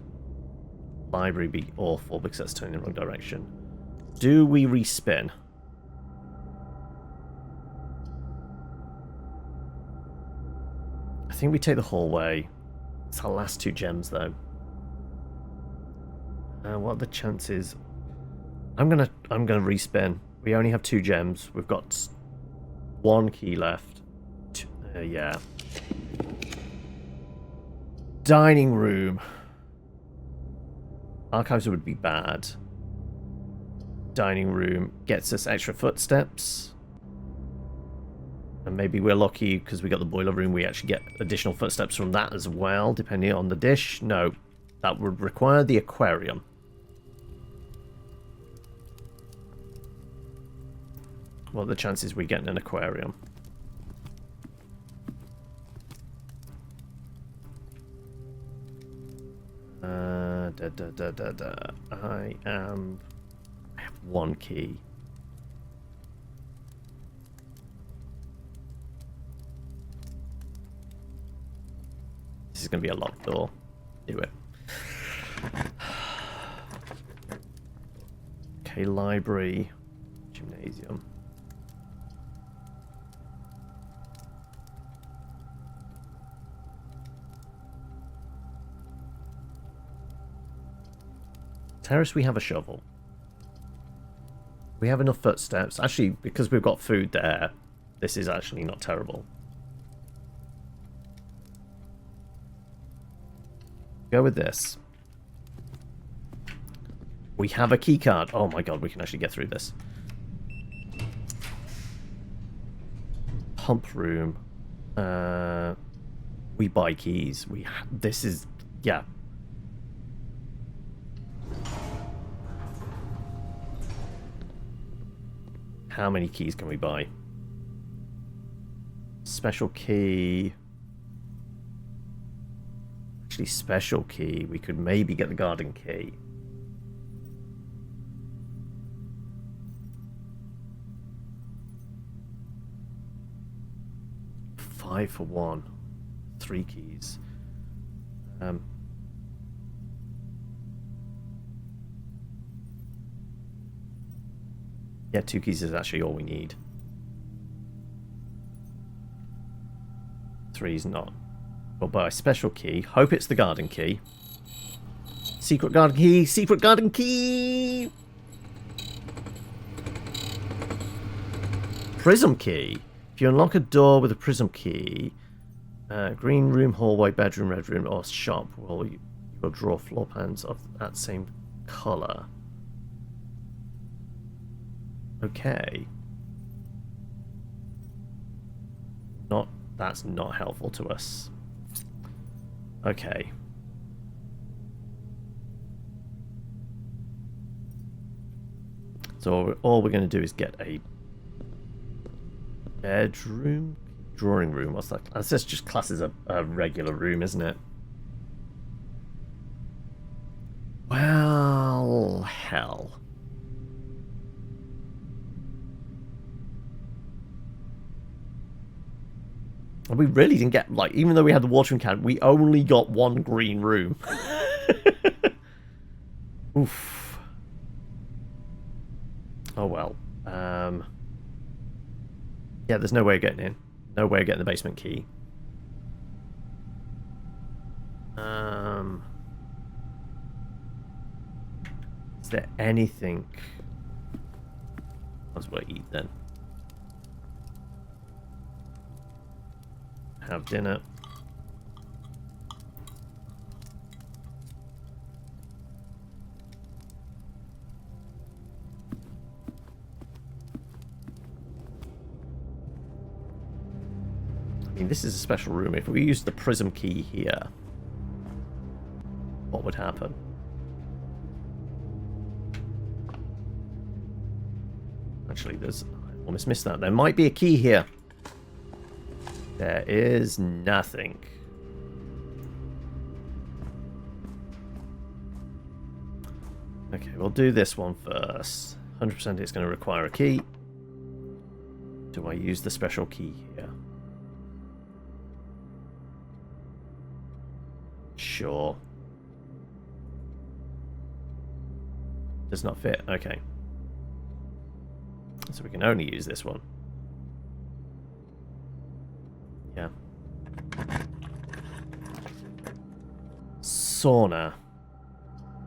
Library be awful because that's turning in the wrong direction. Do we respin? I think we take the hallway. It's our last 2 gems though. What are the chances? I'm gonna respin. We only have 2 gems. We've got 1 key left. Yeah. Dining room. Archives would be bad. Dining room gets us extra footsteps. And maybe we're lucky because we got the boiler room. We actually get additional footsteps from that as well, depending on the dish. No, that would require the aquarium. What are the chances we get an aquarium? I have 1 key. This is going to be a locked door. Do it. Okay, library, gymnasium. Terrace, we have a shovel. We have enough footsteps. Actually, because we've got food there, this is actually not terrible. Go with this. We have a key card. Oh my god, we can actually get through this. Pump room. We buy keys. This is... Yeah. How many keys can we buy? Special key. Actually, special key. We could maybe get the garden key. $5 for 1. 3 keys. Yeah, 2 keys is actually all we need. 3's not. We'll buy a special key. Hope it's the garden key. Secret garden key! Secret garden key! Prism key. If you unlock a door with a prism key, green room, hallway, bedroom, red room, or shop, well, you will draw floor plans of that same colour. Okay. That's not helpful to us. Okay. So all we're going to do is get a bedroom, drawing room. What's that? That's just classed as a regular room, isn't it? Well, hell. And we really didn't get, like, even though we had the watering can, we only got one green room. Oof. Oh well. Yeah, there's no way of getting in. No way of getting the basement key. Is there anything? Might as well eat then. Have dinner. I mean, this is a special room. If we use the prism key here, what would happen? Actually, I almost missed that. There might be a key here. There is nothing. Okay, we'll do this one first. 100% it's going to require a key. Do I use the special key here? Sure. Does not fit. Okay. So we can only use this one. Yeah. Sauna.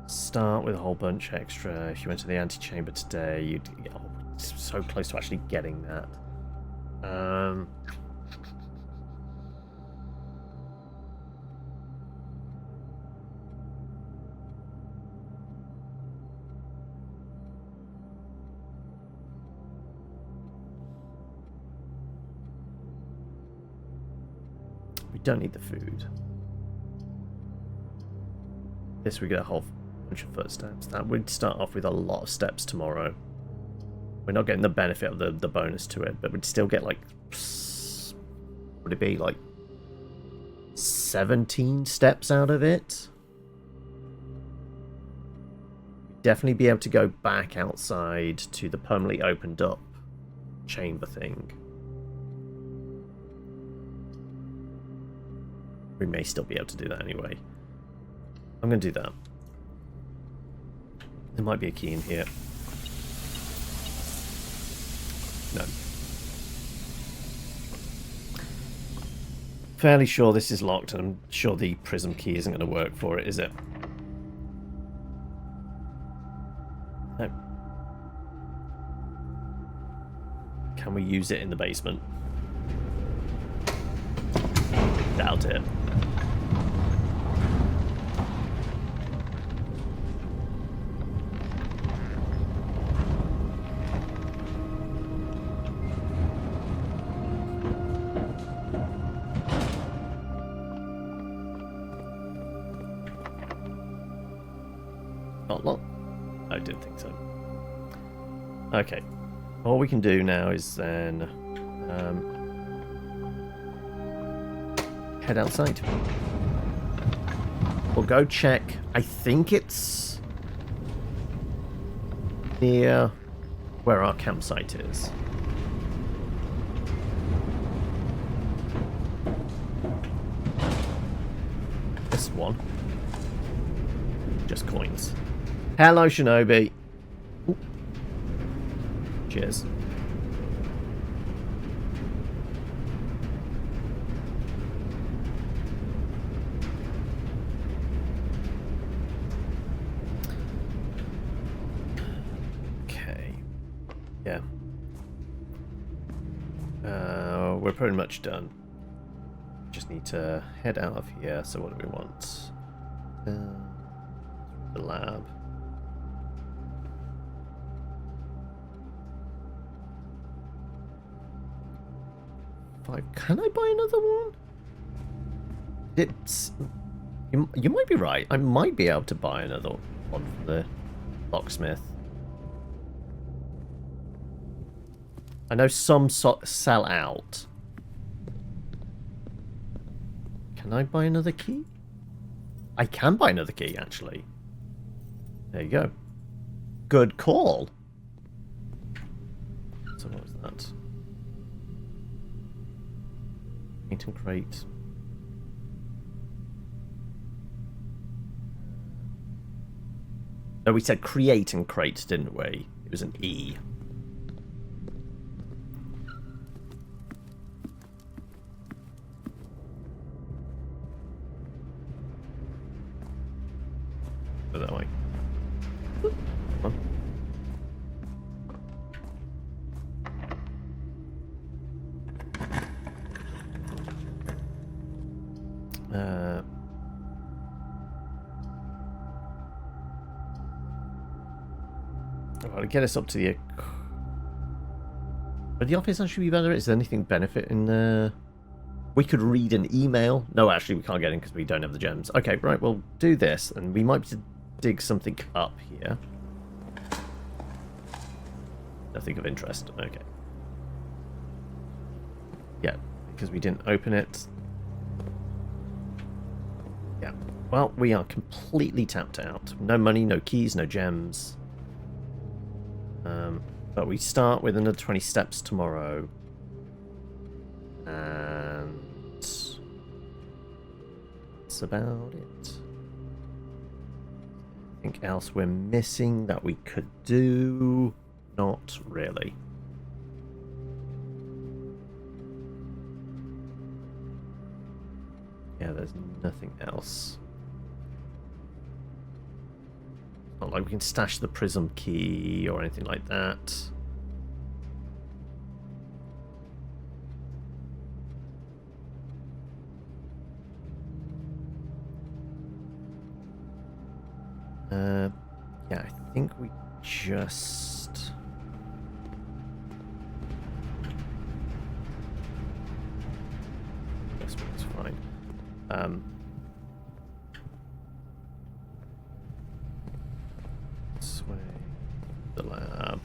Start with a whole bunch extra. If you went to the antechamber today, you'd get so close to actually getting that. We don't need the food. This we get a whole bunch of footsteps. That would start off with a lot of steps tomorrow. We're not getting the benefit of the bonus to it, but we'd still get like, would it be like 17 steps out of it? Definitely be able to go back outside to the permanently opened up chamber thing. We may still be able to do that anyway. I'm going to do that. There might be a key in here. No. Fairly sure this is locked, and I'm sure the prism key isn't going to work for it, is it? No. Can we use it in the basement? Doubt it. Not long. I didn't think so. Okay. All we can do now is then head outside. We'll go check. I think it's near where our campsite is. This one. Just coins. Hello, Shinobi. Ooh. Cheers. Yeah. We're pretty much done. Just need to head out of here. So what do we want? The lab. Can I buy another one? It's... You might be right. I might be able to buy another one from the locksmith. I know some sell out. Can I buy another key? I can buy another key, actually. There you go. Good call. So what was that? Paint and crate. No, we said create and crate, didn't we? It was an E. Go that way. Come on. Well, to get us up to the... Would the office actually be better? Is there anything benefit in there? We could read an email. No, actually, we can't get in because we don't have the gems. Okay, right, we'll do this, and we might be able to dig something up here. Nothing of interest. Okay. Yeah, because we didn't open it. Yeah. Well, we are completely tapped out. No money, no keys, no gems. But we start with another 20 steps tomorrow. And that's about it. Anything else we're missing that we could do? Not really. Yeah, there's nothing else. Not like we can stash the prism key or anything like that. Yeah, I think we just... This one's fine. This way, the lab.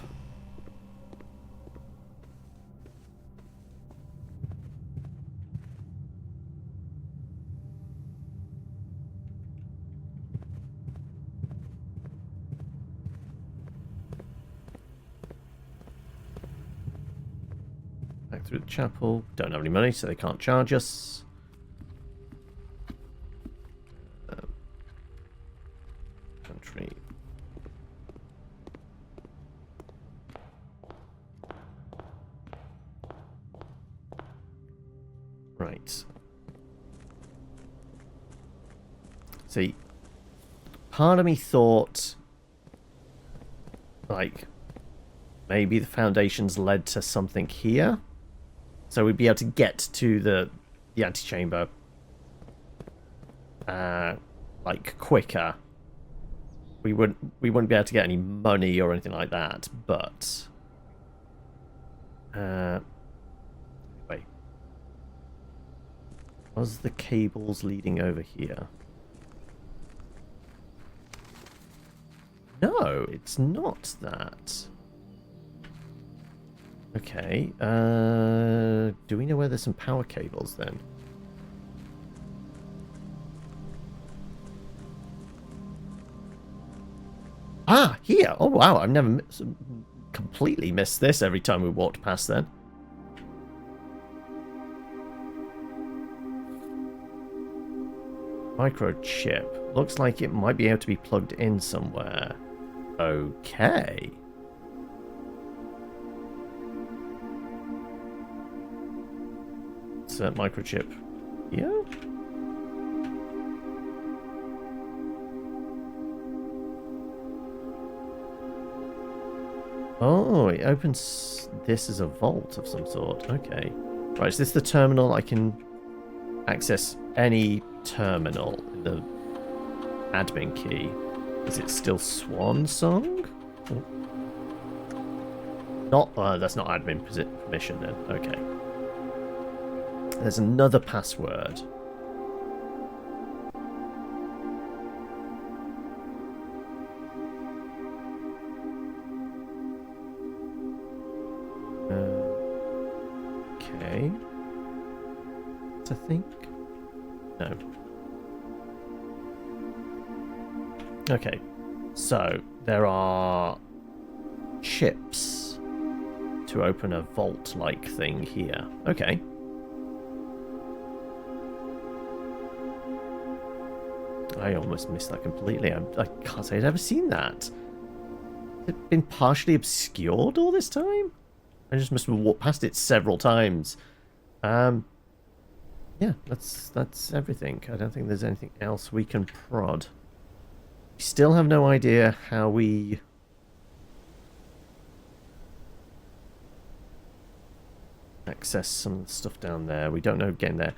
Back through the chapel. Don't have any money, so they can't charge us. Country. Right. See, part of me thought, like, maybe the foundations led to something here. So we'd be able to get to the antechamber, like, quicker. We wouldn't be able to get any money or anything like that, but wait. Was the cables leading over here? No, it's not that. Okay, do we know where there's some power cables then? Ah, here! Oh wow, I've never completely missed this every time we walked past then. Microchip. Looks like it might be able to be plugged in somewhere. Okay. Insert microchip here. Oh, it opens this as a vault of some sort. Okay. Right, is this the terminal? I can access any terminal in the admin key. Is it still Swan Song? Oh. Not, that's not admin permission then. Okay. There's another password. Okay. I think. No. Okay. So there are chips to open a vault-like thing here. Okay. I almost missed that completely. I can't say I'd ever seen that. Has it been partially obscured all this time? I just must have walked past it several times. Yeah, that's everything. I don't think there's anything else we can prod. We still have no idea how we access some of the stuff down there. We don't know getting there.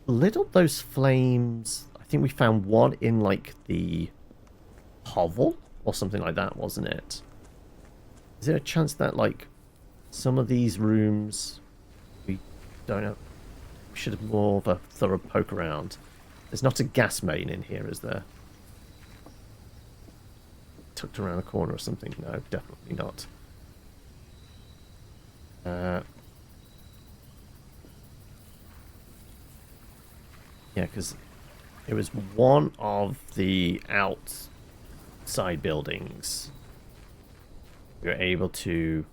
Lit up those flames. I think we found one in like the hovel or something like that, wasn't it? Is there a chance that like some of these rooms we don't know? We should have more of a thorough poke around. There's not a gas main in here, is there? Tucked around the corner or something? No, definitely not. Yeah, because it was one of the outside buildings. We were able to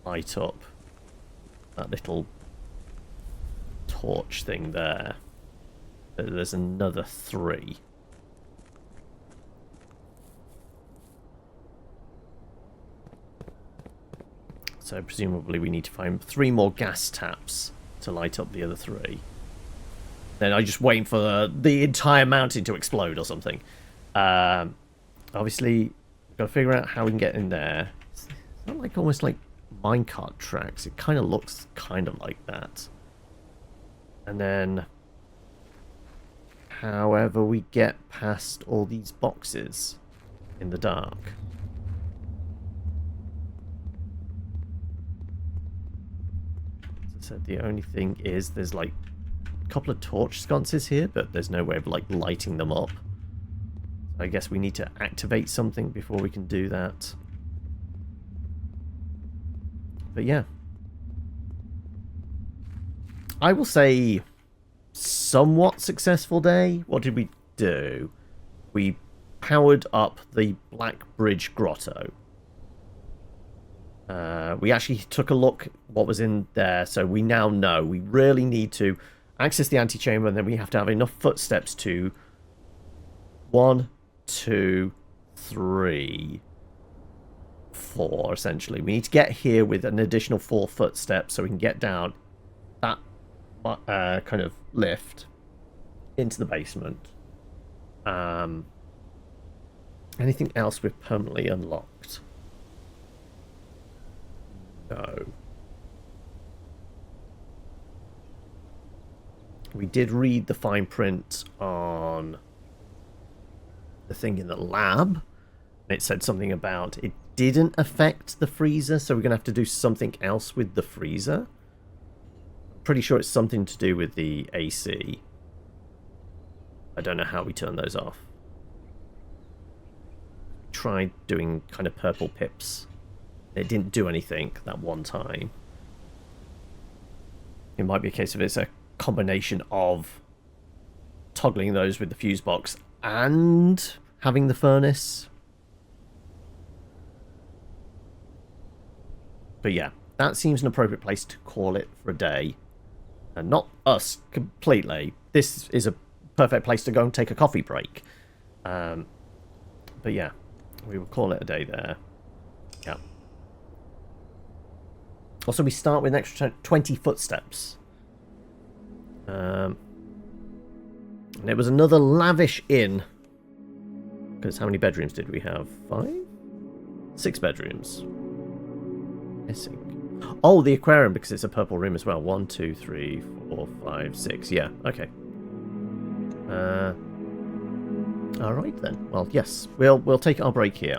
light up that little torch thing there. There's another 3. So presumably we need to find 3 more gas taps to light up the other 3. Then I'm just waiting for the entire mountain to explode or something. Obviously, we've got to figure out how we can get in there. It's not like almost like minecart tracks. It kind of looks kind of like that. And then, however, we get past all these boxes in the dark. As I said, the only thing is there's like a couple of torch sconces here, but there's no way of like lighting them up. I guess we need to activate something before we can do that. But yeah. I will say somewhat successful day. What did we do? We powered up the Black Bridge Grotto. We actually took a look what was in there, so we now know we really need to access the antechamber, and then we have to have enough footsteps to 1, 2, 3, 4, essentially. We need to get here with an additional 4 footsteps so we can get down that kind of lift into the basement. Anything else we've permanently unlocked? No. We did read the fine print on the thing in the lab. It said something about it didn't affect the freezer, so we're going to have to do something else with the freezer. I'm pretty sure it's something to do with the AC. I don't know how we turn those off. Tried doing kind of purple pips. It didn't do anything that one time. It might be a case of it's a combination of toggling those with the fuse box and having the furnace. But yeah, that seems an appropriate place to call it for a day. And not us completely. This is a perfect place to go and take a coffee break. But yeah, we will call it a day there. Yeah. Also, we start with an extra 20 footsteps. And it was another lavish inn. Because how many bedrooms did we have? 5? 6 bedrooms. Missing. Oh, the aquarium, because it's a purple room as well. 1, 2, 3, 4, 5, 6. Yeah, okay. Alright then. Well, yes. We'll take our break here.